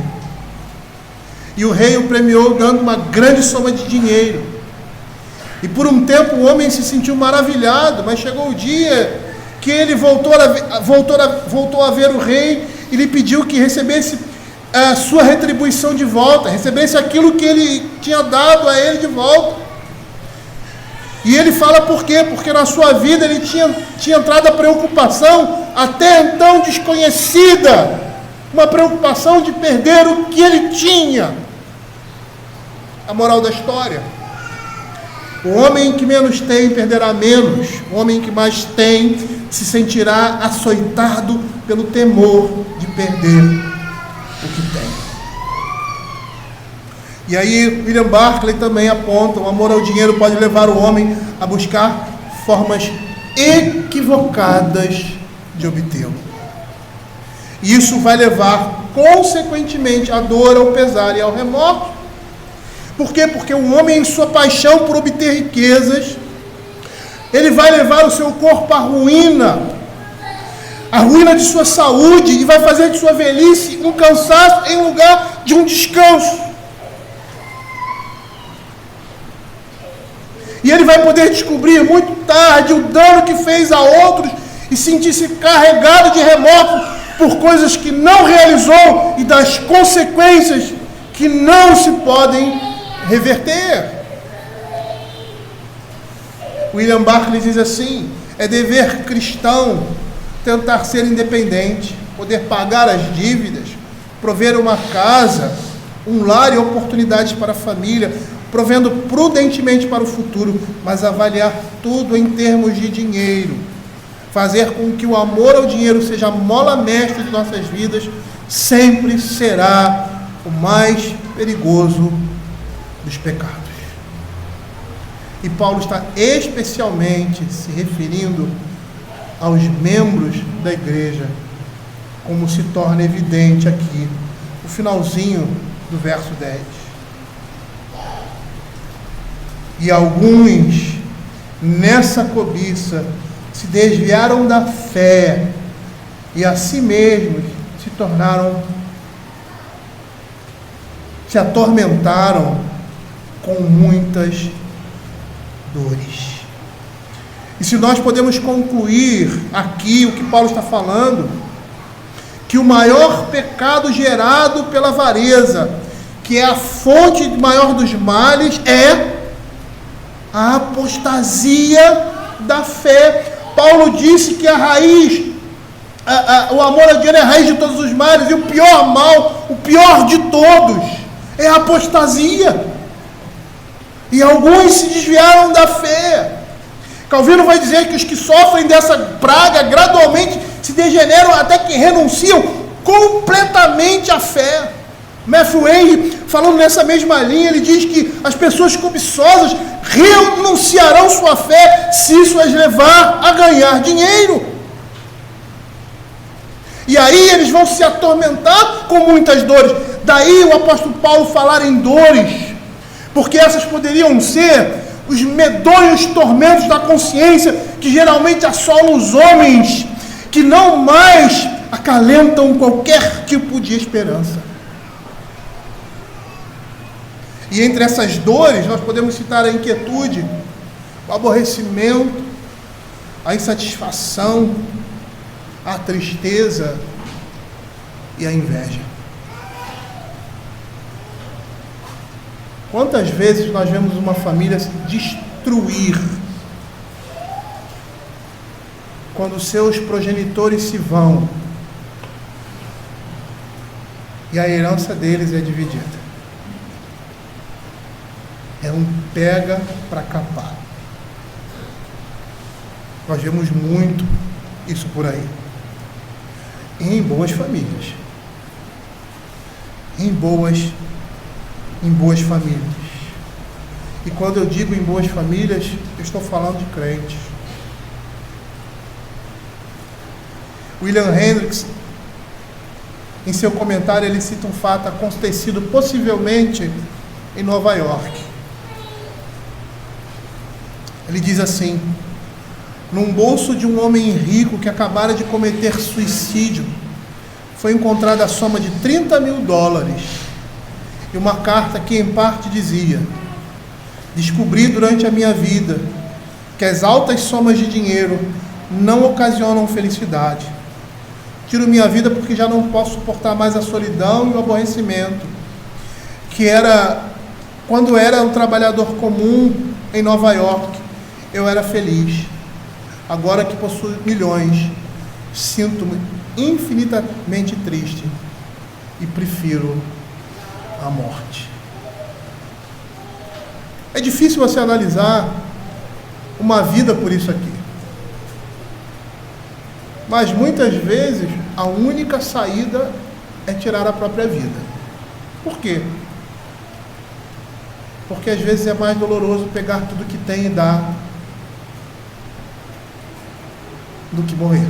E o rei o premiou dando uma grande soma de dinheiro. E por um tempo o homem se sentiu maravilhado, mas chegou o dia que ele voltou a ver o rei e lhe pediu que recebesse a sua retribuição de volta, recebesse aquilo que ele tinha dado a ele de volta. E ele fala por quê? Porque na sua vida ele tinha entrado a preocupação até então desconhecida, uma preocupação de perder o que ele tinha. A moral da história: o homem que menos tem perderá menos, o homem que mais tem se sentirá açoitado pelo temor de perder o que tem. E aí William Barclay também aponta: o amor ao dinheiro pode levar o homem a buscar formas equivocadas de obtê-lo. E isso vai levar, consequentemente, à dor, ao pesar e ao remorso. Por quê? Porque o homem, em sua paixão por obter riquezas, ele vai levar o seu corpo à ruína, a ruína de sua saúde, e vai fazer de sua velhice um cansaço em lugar de um descanso. E ele vai poder descobrir muito tarde o dano que fez a outros e sentir-se carregado de remorso por coisas que não realizou e das consequências que não se podem reverter. William Barclay diz assim: é dever cristão tentar ser independente, poder pagar as dívidas, prover uma casa, um lar e oportunidades para a família, provendo prudentemente para o futuro, mas avaliar tudo em termos de dinheiro, fazer com que o amor ao dinheiro seja a mola mestre de nossas vidas, sempre será o mais perigoso dos pecados. E Paulo está especialmente se referindo aos membros da igreja, como se torna evidente aqui, no finalzinho do verso 10. E alguns, nessa cobiça, se desviaram da fé e a si mesmos se atormentaram com muitas dores. E se nós podemos concluir aqui o que Paulo está falando, que o maior pecado gerado pela avareza, que é a fonte maior dos males, é a apostasia da fé. Paulo disse que a raiz, o amor ao dinheiro é a raiz de todos os males, e o pior mal, o pior de todos, é a apostasia. E alguns se desviaram da fé. Calvino vai dizer que os que sofrem dessa praga gradualmente se degeneram até que renunciam completamente à fé. Matthew Henry, falando nessa mesma linha, ele diz que as pessoas cobiçosas renunciarão sua fé se isso as levar a ganhar dinheiro. E aí eles vão se atormentar com muitas dores. Daí o apóstolo Paulo falar em dores, porque essas poderiam ser os medonhos tormentos da consciência que geralmente assolam os homens, que não mais acalentam qualquer tipo de esperança. E entre essas dores, nós podemos citar a inquietude, o aborrecimento, a insatisfação, a tristeza e a inveja. Quantas vezes nós vemos uma família se destruir quando seus progenitores se vão e a herança deles é dividida? É um pega para capar. Nós vemos muito isso por aí. Em boas famílias. Em boas famílias. E quando eu digo em boas famílias, eu estou falando de crentes. William Hendricks, em seu comentário, ele cita um fato acontecido possivelmente em Nova York. Ele diz assim: num bolso de um homem rico que acabara de cometer suicídio, foi encontrada a soma de $30.000 e uma carta que em parte dizia: descobri durante a minha vida que as altas somas de dinheiro não ocasionam felicidade. Tiro minha vida porque já não posso suportar mais a solidão e o aborrecimento, que era quando era um trabalhador comum em Nova York. Eu era feliz. Agora que possuo milhões, sinto-me infinitamente triste e prefiro a morte. É difícil você analisar uma vida por isso aqui. Mas muitas vezes a única saída é tirar a própria vida. Por quê? Porque às vezes é mais doloroso pegar tudo que tem e dar do que morrer.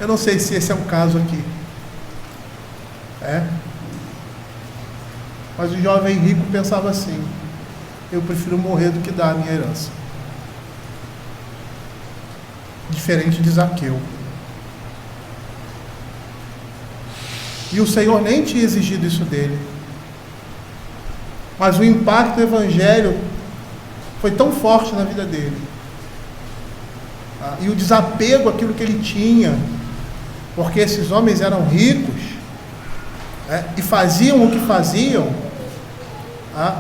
Eu não sei se esse é o caso aqui. Mas o jovem rico pensava assim: eu prefiro morrer do que dar a minha herança. Diferente de Zaqueu. E o Senhor nem tinha exigido isso dele. Mas o impacto do Evangelho foi tão forte na vida dele. E o desapego àquilo que ele tinha, porque esses homens eram ricos, e faziam o que faziam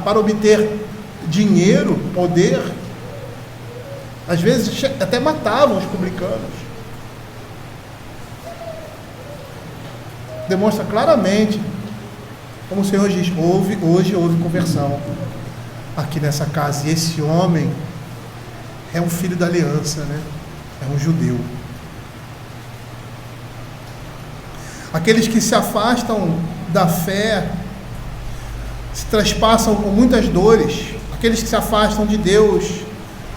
para obter dinheiro, poder. Às vezes até matavam os publicanos. Demonstra claramente como o Senhor diz: hoje houve conversão aqui nessa casa. E esse homem é um filho da aliança, é um judeu. Aqueles que se afastam da fé se traspassam com muitas dores. Aqueles que se afastam de Deus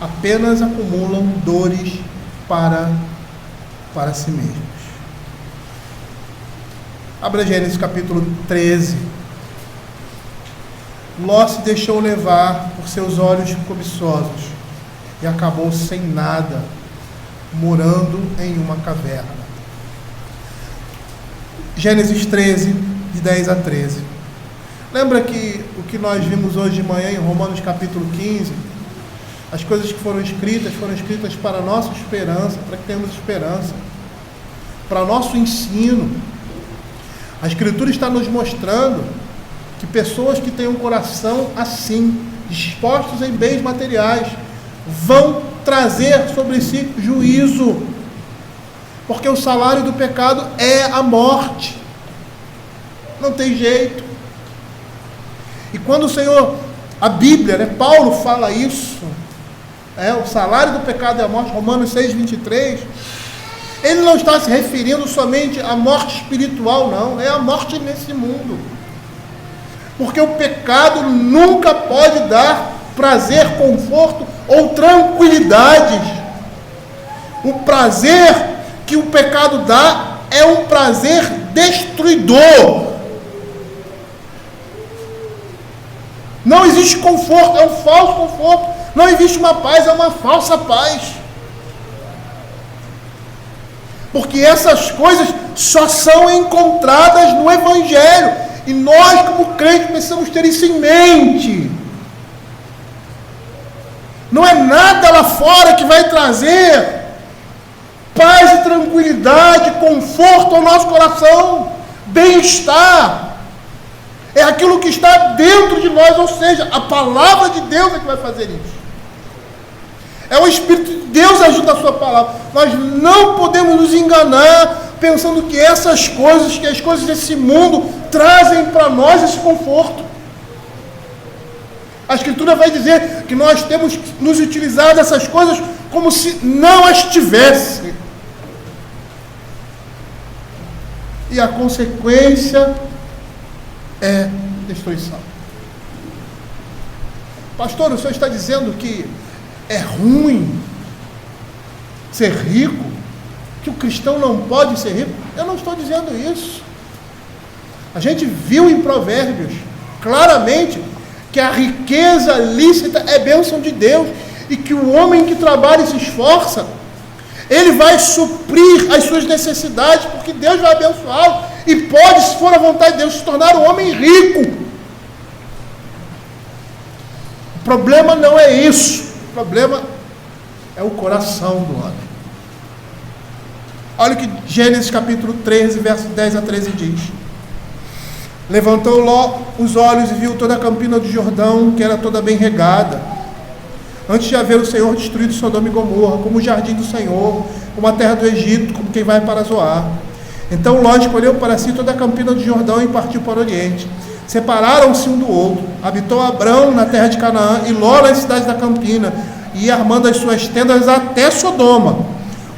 apenas acumulam dores para si mesmos. Abra Gênesis capítulo 13. Ló se deixou levar por seus olhos cobiçosos e acabou sem nada, morando em uma caverna. Gênesis 13, de 10 a 13. Lembra que o que nós vimos hoje de manhã em Romanos capítulo 15, as coisas que foram escritas para a nossa esperança, para que tenhamos esperança, para nosso ensino. A Escritura está nos mostrando que pessoas que têm um coração assim, dispostos em bens materiais, vão trazer sobre si juízo, porque o salário do pecado é a morte. Não tem jeito. E quando o Senhor, a Bíblia, Paulo fala isso, o salário do pecado é a morte, Romanos 6, 23, ele não está se referindo somente à morte espiritual, não, é a morte nesse mundo. Porque o pecado nunca pode dar prazer, conforto ou tranquilidade. O prazer que o pecado dá é um prazer destruidor. Não existe conforto, é um falso conforto. Não existe uma paz, é uma falsa paz. Porque essas coisas só são encontradas no Evangelho. E nós, como crentes, precisamos ter isso em mente. Não é nada lá fora que vai trazer paz e tranquilidade, conforto ao nosso coração, bem-estar. É aquilo que está dentro de nós, ou seja, a palavra de Deus é que vai fazer isso. É o Espírito de Deus ajuda a sua palavra. Nós não podemos nos enganar pensando que essas coisas, que as coisas desse mundo trazem para nós esse conforto. A Escritura vai dizer que nós temos que nos utilizar dessas coisas como se não as tivesse. E a consequência é destruição. Pastor, o senhor está dizendo que é ruim ser rico? Que o cristão não pode ser rico? Eu não estou dizendo isso. A gente viu em Provérbios claramente que a riqueza lícita é bênção de Deus e que o homem que trabalha e se esforça, ele vai suprir as suas necessidades, porque Deus vai abençoá-lo e pode, se for a vontade de Deus, se tornar um homem rico. O problema não é isso. O problema é o coração do homem. Olha o que Gênesis capítulo 13, verso 10 a 13 diz. Levantou Ló os olhos e viu toda a campina do Jordão, que era toda bem regada, antes de haver o Senhor destruído Sodoma e Gomorra, como o jardim do Senhor, como a terra do Egito, como quem vai para Zoar. Então Ló escolheu para si toda a campina do Jordão e partiu para o Oriente. Separaram-se um do outro. Habitou Abrão na terra de Canaã e Ló nas cidades da campina, e ia armando as suas tendas até Sodoma.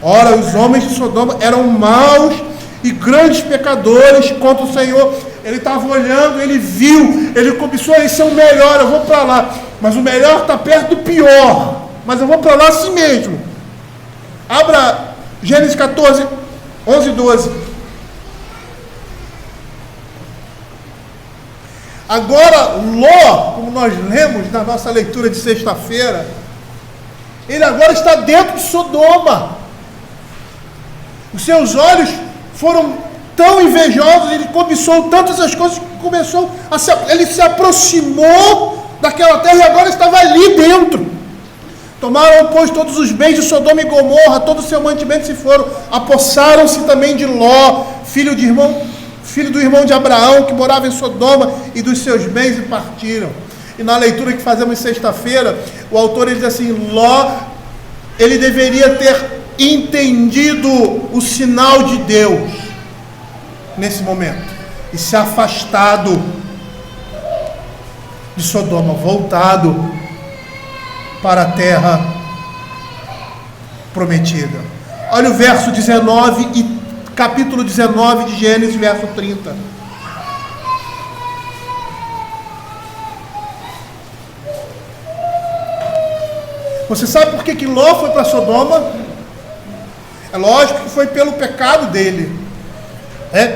Ora, os homens de Sodoma eram maus e grandes pecadores contra o Senhor. Ele estava olhando, ele viu, ele começou a ser o melhor, eu vou para lá. Mas o melhor está perto do pior. Mas eu vou para lá assim mesmo. Abra Gênesis 14, 11 e 12. Agora, Ló, como nós lemos na nossa leitura de sexta-feira, ele agora está dentro de Sodoma. Os seus olhos foram tão invejosos, ele cobiçou tanto essas coisas que ele se aproximou daquela terra e agora estava ali dentro. Tomaram, pois, todos os bens de Sodoma e Gomorra, todo o seu mantimento se foram, apossaram-se também de Ló, filho do irmão de Abraão, que morava em Sodoma, e dos seus bens, e partiram. E na leitura que fazemos sexta-feira, o autor ele diz assim: Ló, ele deveria ter entendido o sinal de Deus nesse momento e se afastado de Sodoma, voltado para a terra prometida. Olha o verso 19 e capítulo 19 de Gênesis, verso 30. Você sabe por que Ló foi para Sodoma? É lógico que foi pelo pecado dele,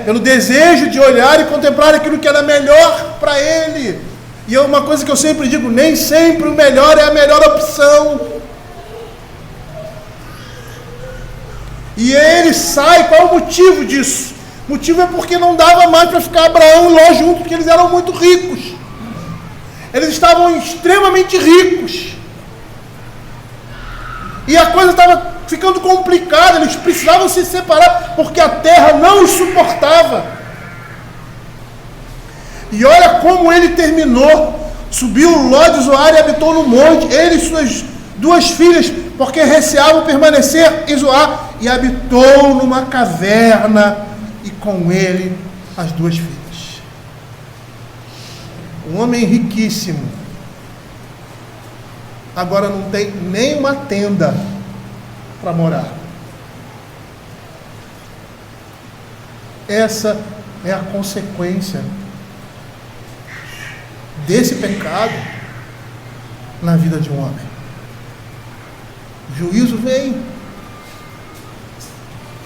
pelo desejo de olhar e contemplar aquilo que era melhor para ele. E é uma coisa que eu sempre digo: nem sempre o melhor é a melhor opção. E ele sai. Qual é o motivo disso? O motivo é porque não dava mais para ficar Abraão e Ló juntos, porque eles eram muito ricos. Eles estavam extremamente ricos. E a coisa estava ficando complicada, eles precisavam se separar, porque a terra não os suportava. E olha como ele terminou. Subiu Ló de Zoar e habitou no monte, ele e suas duas filhas, porque receavam permanecer em Zoar, e habitou numa caverna, e com ele as duas filhas. Um homem riquíssimo, agora não tem nem uma tenda para morar. Essa é a consequência desse pecado na vida de um homem. O juízo vem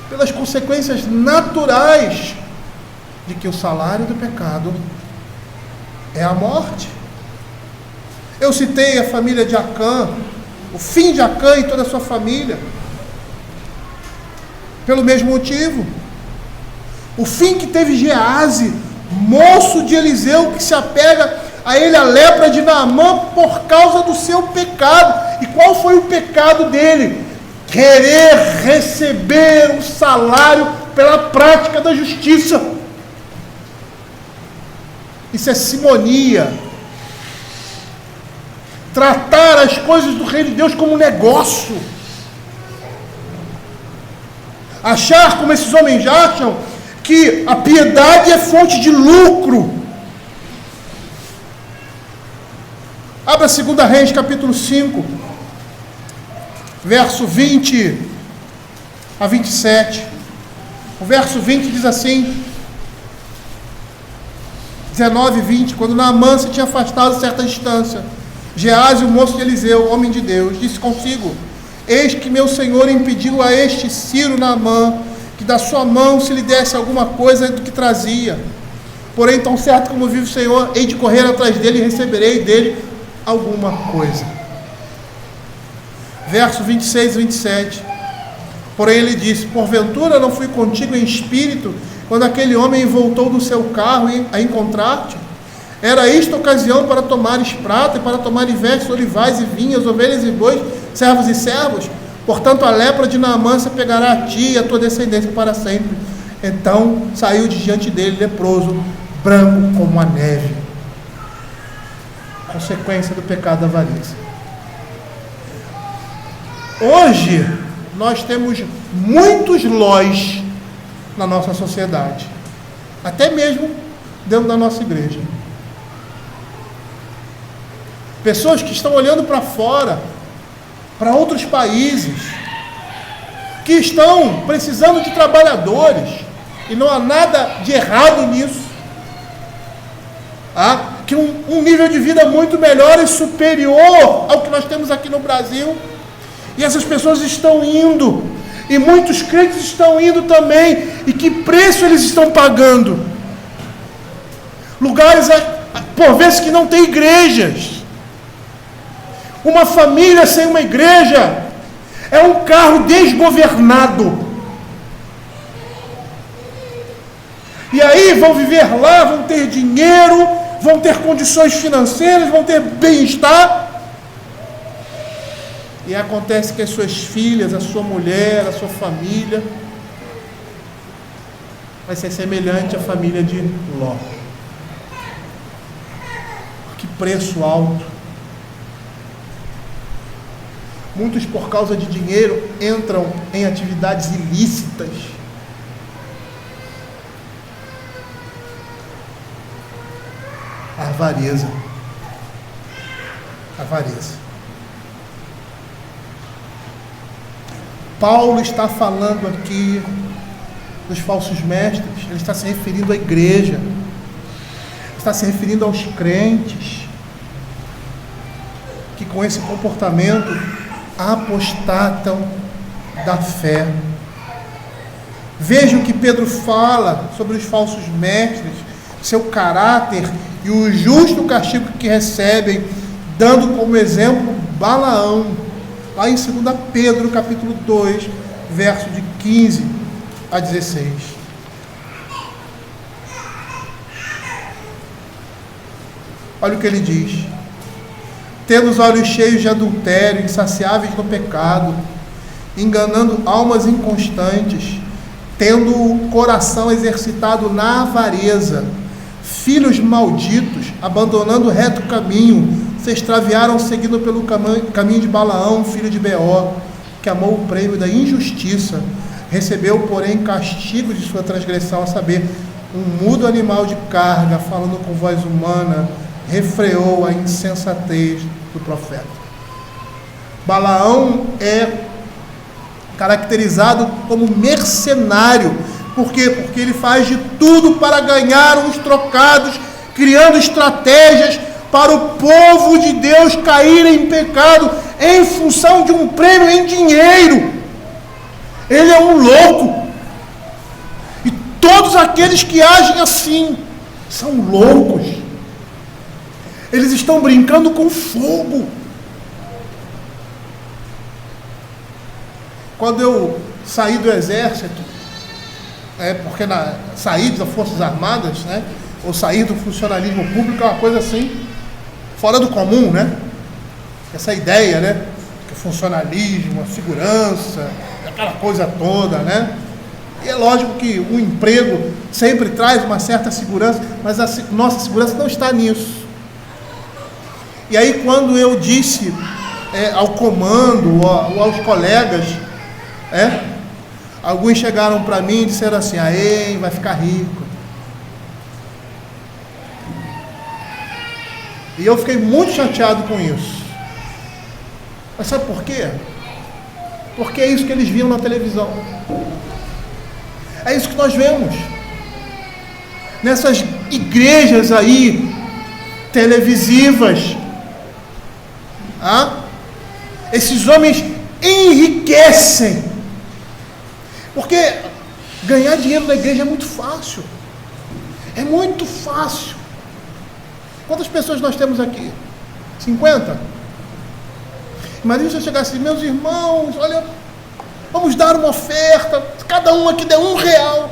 pelas consequências naturais de que o salário do pecado é a morte. Eu citei a família de Acã, o fim de Acã e toda a sua família, pelo mesmo motivo. O fim que teve Gease, moço de Eliseu, que se apega a ele, a lepra de Naamã, por causa do seu pecado. E qual foi o pecado dele? Querer receber um salário pela prática da justiça. Isso é simonia. Tratar as coisas do reino de Deus como um negócio. Achar, como esses homens acham, que a piedade é fonte de lucro. Abra 2 Reis, capítulo 5, verso 20 a 27. O verso 20 diz assim, 19 e 20, quando Naamã se tinha afastado a certa distância, Gease, o moço de Eliseu, homem de Deus, disse consigo: eis que meu senhor impediu a este Ciro Naamã, que da sua mão se lhe desse alguma coisa do que trazia. Porém, tão certo como vive o Senhor, hei de correr atrás dele e receberei dele alguma coisa. Verso 26 e 27. Porém ele disse: porventura não fui contigo em espírito, quando aquele homem voltou do seu carro a encontrar-te? Era isto ocasião para tomares prata, e para tomares vestes, olivais e vinhas, ovelhas e bois, servos e servos? Portanto a lepra de Naamã se pegará a ti e a tua descendência para sempre. Então saiu de diante dele leproso, branco como a neve. Consequência do pecado da avareza. Hoje nós temos muitos Lós na nossa sociedade, até mesmo dentro da nossa igreja. Pessoas que estão olhando para fora, para outros países, que estão precisando de trabalhadores, e não há nada de errado nisso. Que um nível de vida muito melhor e superior ao que nós temos aqui no Brasil. E essas pessoas estão indo, e muitos crentes estão indo também. E que preço eles estão pagando? Lugares, por vezes, que não tem igrejas. Uma família sem uma igreja é um carro desgovernado. E aí vão viver lá, vão ter dinheiro, vão ter condições financeiras, vão ter bem-estar. E acontece que as suas filhas, a sua mulher, a sua família vai ser semelhante à família de Ló. Que preço alto. Muitos, por causa de dinheiro, entram em atividades ilícitas. Avareza. Avareza. Paulo está falando aqui dos falsos mestres. Ele está se referindo à igreja. Está se referindo aos crentes que com esse comportamento apostatam da fé. Veja o que Pedro fala sobre os falsos mestres, seu caráter e o justo castigo que recebem, dando como exemplo Balaão, lá em 2 Pedro, capítulo 2, verso de 15 a 16. Olha o que ele diz: tendo os olhos cheios de adultério, insaciáveis no pecado, enganando almas inconstantes, tendo o coração exercitado na avareza, filhos malditos, abandonando o reto caminho, se extraviaram seguindo pelo caminho de Balaão, filho de Beor, que amou o prêmio da injustiça, recebeu, porém, castigo de sua transgressão, a saber, um mudo animal de carga, falando com voz humana, refreou a insensatez do profeta. Balaão é caracterizado como mercenário. Por quê? Porque ele faz de tudo para ganhar uns trocados, criando estratégias para o povo de Deus cair em pecado em função de um prêmio em dinheiro. Ele é um louco. E todos aqueles que agem assim são loucos. Eles estão brincando com fogo. Quando eu saí do exército, porque sair das Forças Armadas, né, ou sair do funcionalismo público é uma coisa assim, fora do comum, né? Essa ideia, né, que o funcionalismo, a segurança, aquela coisa toda, né? E é lógico que o emprego sempre traz uma certa segurança, mas a nossa segurança não está nisso. E aí quando eu disse ao comando, aos colegas, alguns chegaram para mim e disseram assim: aê, vai ficar rico. E eu fiquei muito chateado com isso. Mas sabe por quê? Porque é isso que eles viam na televisão. É isso que nós vemos nessas igrejas aí televisivas. Esses homens enriquecem, porque ganhar dinheiro na igreja é muito fácil. É muito fácil. Quantas pessoas nós temos aqui? 50? Imagina se eu chegasse assim: meus irmãos, olha, vamos dar uma oferta, cada um aqui der R$1.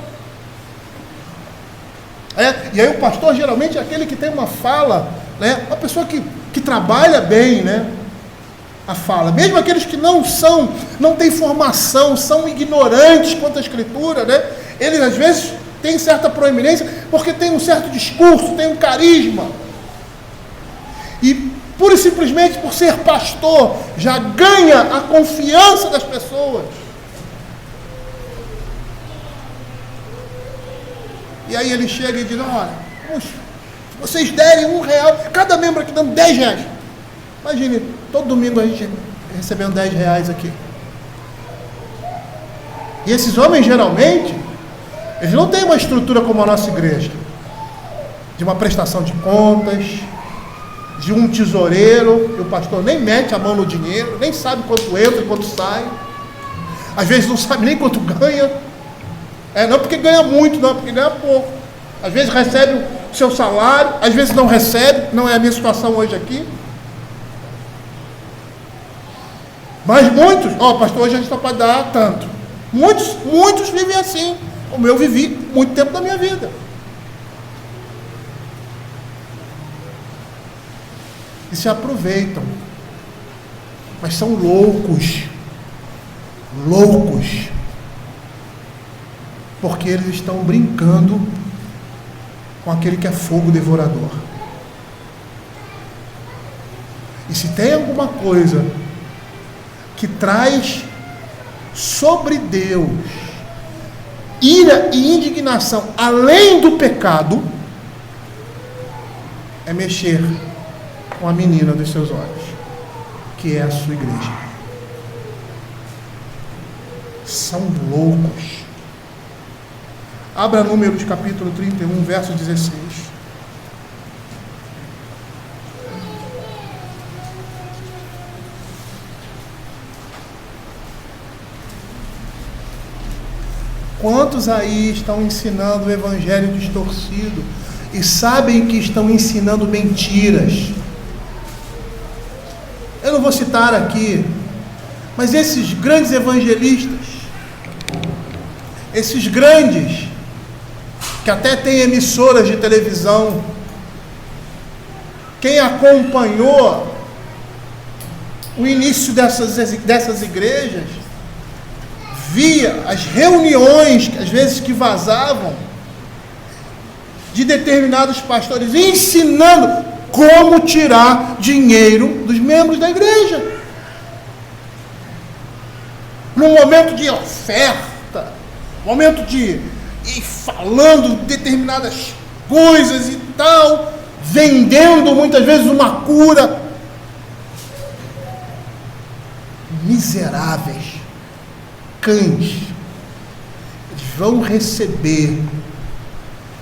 E aí o pastor geralmente é aquele que tem uma fala, né? Uma pessoa que trabalha bem, né? A fala, mesmo aqueles que não têm formação, são ignorantes quanto à escritura, né? Eles às vezes têm certa proeminência, porque tem um certo discurso, tem um carisma, e pura e simplesmente por ser pastor, já ganha a confiança das pessoas. E aí ele chega e diz: olha, puxa, se vocês derem R$1, cada membro aqui dando R$10. Imagine, todo domingo a gente recebendo R$10 aqui. E esses homens geralmente, eles não têm uma estrutura como a nossa igreja, de uma prestação de contas, de um tesoureiro, e o pastor nem mete a mão no dinheiro, nem sabe quanto entra e quanto sai, às vezes não sabe nem quanto ganha, não porque ganha muito, não, porque ganha pouco, às vezes recebe o seu salário, às vezes não recebe, não é a minha situação hoje aqui, mas muitos, pastor, hoje a gente só pode dar tanto, muitos vivem assim, como eu vivi muito tempo da minha vida. E se aproveitam, mas são loucos, porque eles estão brincando com aquele que é fogo devorador. E se tem alguma coisa que traz sobre Deus ira e indignação além do pecado, é mexer com a menina dos seus olhos, que é a sua igreja. São loucos. Abra Números capítulo 31, verso 16. Quantos aí estão ensinando o evangelho distorcido e sabem que estão ensinando mentiras? Eu não vou citar aqui, mas esses grandes evangelistas, esses grandes, que até têm emissoras de televisão, quem acompanhou o início dessas igrejas, via as reuniões, às vezes que vazavam, de determinados pastores, ensinando como tirar dinheiro dos membros da igreja. Num momento de oferta, momento de ir falando determinadas coisas e tal, vendendo muitas vezes uma cura. Miseráveis, cães, eles vão receber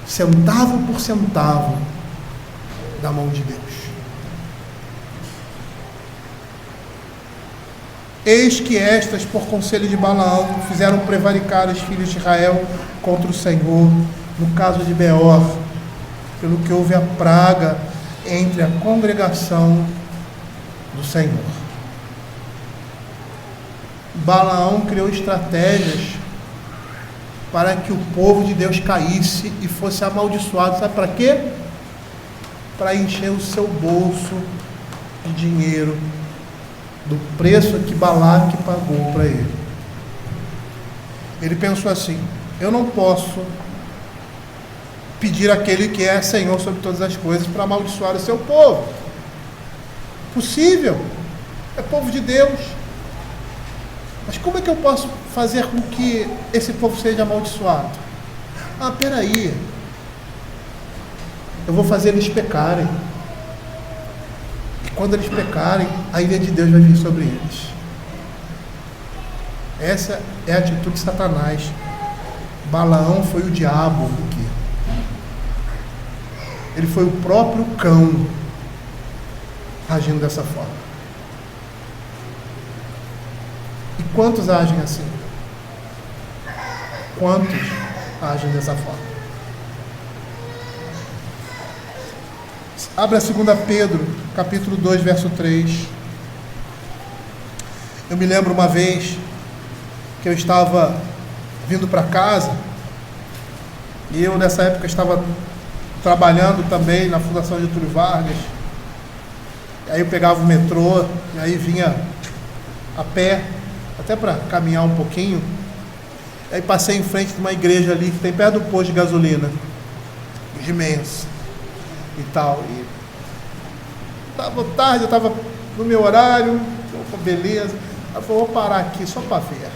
centavo por centavo da mão de Deus. Eis que estas, por conselho de Balaão, fizeram prevaricar os filhos de Israel contra o Senhor, no caso de Beor, pelo que houve a praga entre a congregação do Senhor. Balaão criou estratégias para que o povo de Deus caísse e fosse amaldiçoado. Sabe para quê? Para encher o seu bolso de dinheiro do preço que Balaque pagou para ele. Ele pensou assim: eu não posso pedir àquele que é Senhor sobre todas as coisas para amaldiçoar o seu povo. Possível, é povo de Deus. Mas como é que eu posso fazer com que esse povo seja amaldiçoado? Peraí, eu vou fazer eles pecarem. E quando eles pecarem, a ira de Deus vai vir sobre eles. Essa é a atitude de Satanás. Balaão foi o diabo aqui. Ele foi o próprio cão agindo dessa forma. E quantos agem assim? Quantos agem dessa forma? Abra 2 Pedro, capítulo 2, verso 3. Eu me lembro uma vez que eu estava vindo para casa, e eu nessa época estava trabalhando também na Fundação Getúlio Vargas. Aí eu pegava o metrô, e aí vinha a pé, até para caminhar um pouquinho. Aí passei em frente de uma igreja ali, que tem perto do posto de gasolina, imenso e tal. E estava tarde, eu estava no meu horário, beleza. Aí eu falei: vou parar aqui só para ver.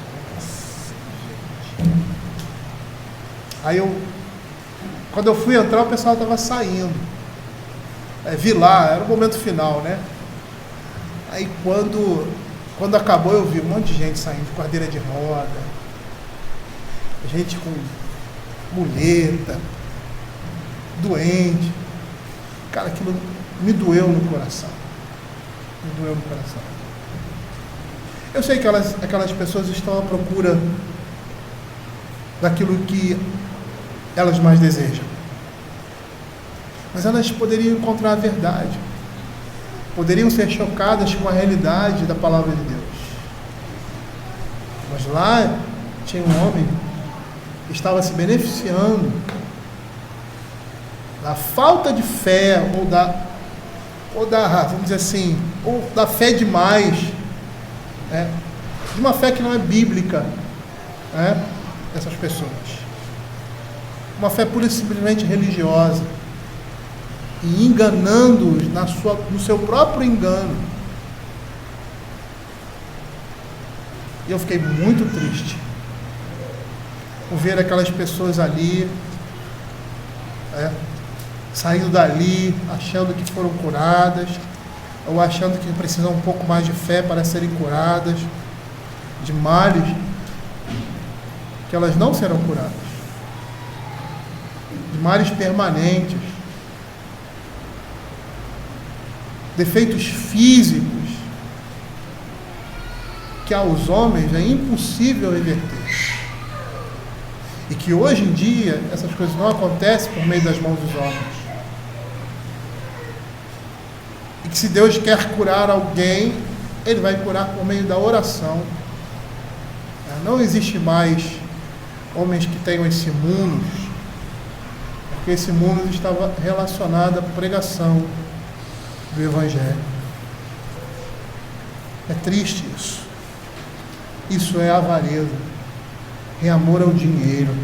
Aí quando eu fui entrar, o pessoal estava saindo. Vi lá, era o momento final, né? Aí quando acabou, eu vi um monte de gente saindo de cadeira de roda, gente com muleta, doente. Cara, aquilo me doeu no coração. Me doeu no coração. Eu sei que aquelas pessoas estão à procura daquilo que elas mais desejam. Mas elas poderiam encontrar a verdade. Poderiam ser chocadas com a realidade da palavra de Deus. Mas lá tinha um homem que estava se beneficiando da falta de fé, ou da, vamos dizer assim, ou da fé demais, né? De uma fé que não é bíblica, né? Dessas pessoas. Uma fé pura e simplesmente religiosa, e enganando-os no seu próprio engano. E eu fiquei muito triste por ver aquelas pessoas ali, saindo dali achando que foram curadas, ou achando que precisam um pouco mais de fé para serem curadas de males que elas não serão curadas, de males permanentes, defeitos físicos que aos homens é impossível reverter, e que hoje em dia essas coisas não acontecem por meio das mãos dos homens, e que se Deus quer curar alguém, Ele vai curar por meio da oração. Não existe mais homens que tenham esse mundo, porque esse mundo estava relacionado à pregação do Evangelho. É triste isso. Isso é avareza, é amor ao dinheiro,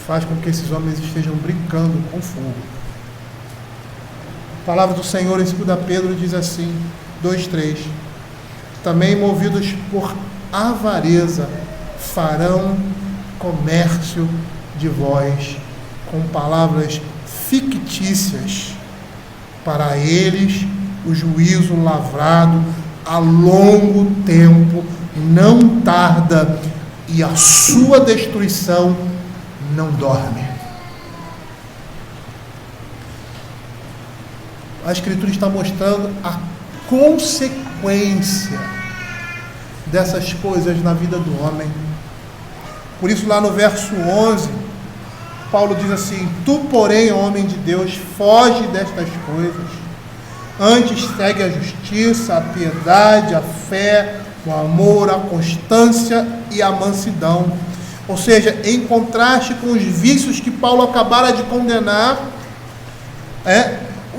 faz com que esses homens estejam brincando com fogo. A palavra do Senhor em 2 Pedro diz assim, 2:3: também movidos por avareza farão comércio de vós com palavras fictícias, para eles o juízo lavrado a longo tempo não tarda, e a sua destruição não dorme. A Escritura está mostrando a consequência dessas coisas na vida do homem. Por isso, lá no verso 11, Paulo diz assim: tu, porém, homem de Deus, foge destas coisas. Antes segue a justiça, a piedade, a fé, o amor, a constância e a mansidão. Ou seja, em contraste com os vícios que Paulo acabara de condenar,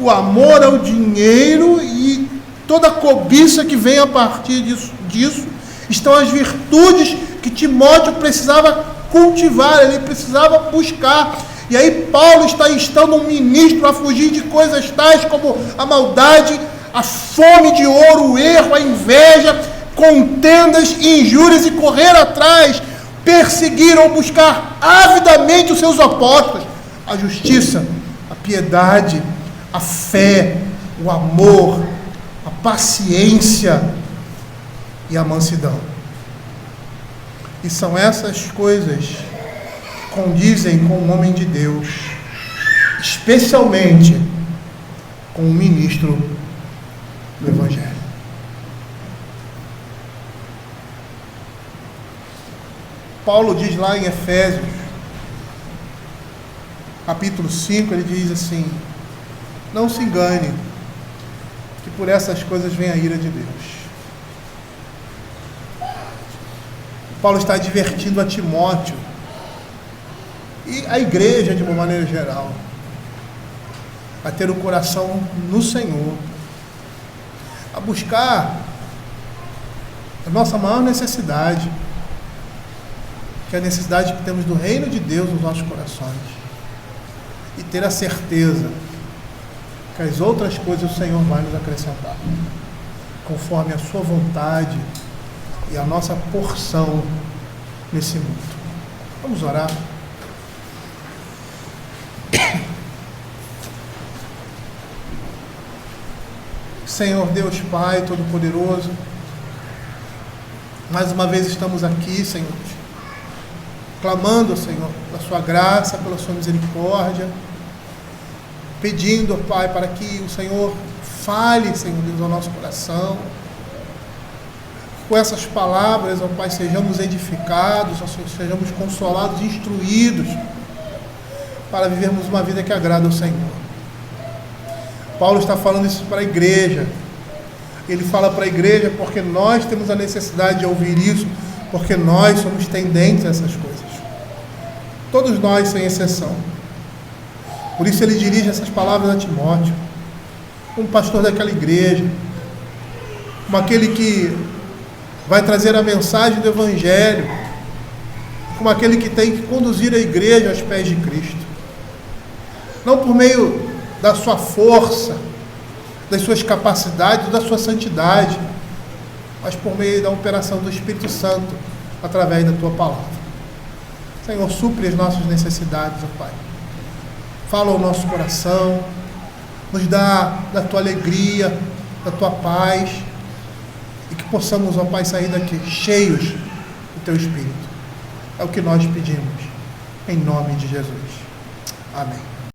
o amor ao dinheiro e toda a cobiça que vem a partir disso, estão as virtudes que Timóteo precisava cultivar, ele precisava buscar. E aí Paulo está instando um ministro a fugir de coisas tais como a maldade, a fome de ouro, o erro, a inveja, contendas e injúrias, e correr atrás, perseguir ou buscar avidamente os seus apóstolos, a justiça, a piedade, a fé, o amor, a paciência e a mansidão. E são essas coisas que condizem com o homem de Deus, especialmente com o ministro do Evangelho. Paulo diz lá em Efésios, capítulo 5, ele diz assim: não se engane, que por essas coisas vem a ira de Deus. Paulo está advertindo a Timóteo e a igreja de uma maneira geral a ter o coração no Senhor, a buscar a nossa maior necessidade, que é a necessidade que temos do reino de Deus nos nossos corações, e ter a certeza que as outras coisas o Senhor vai nos acrescentar, conforme a sua vontade e a nossa porção nesse mundo. Vamos orar. Senhor Deus Pai Todo-Poderoso, mais uma vez estamos aqui, Senhor, clamando, Senhor, pela sua graça, pela sua misericórdia, pedindo, Pai, para que o Senhor fale, Senhor Deus, ao nosso coração. Com essas palavras, ó Pai, sejamos edificados, ó Senhor, sejamos consolados, instruídos, para vivermos uma vida que agrada ao Senhor. Paulo está falando isso para a igreja. Ele fala para a igreja porque nós temos a necessidade de ouvir isso, porque nós somos tendentes a essas coisas. Todos nós, sem exceção. Por isso ele dirige essas palavras a Timóteo, como pastor daquela igreja, como aquele que vai trazer a mensagem do Evangelho, como aquele que tem que conduzir a igreja aos pés de Cristo. Não por meio da sua força, das suas capacidades, da sua santidade, mas por meio da operação do Espírito Santo, através da Tua Palavra. Senhor, supre as nossas necessidades, ó Pai. Fala ao nosso coração, nos dá da Tua alegria, da Tua paz, e que possamos, ó Pai, sair daqui cheios do Teu Espírito. É o que nós pedimos, em nome de Jesus. Amém.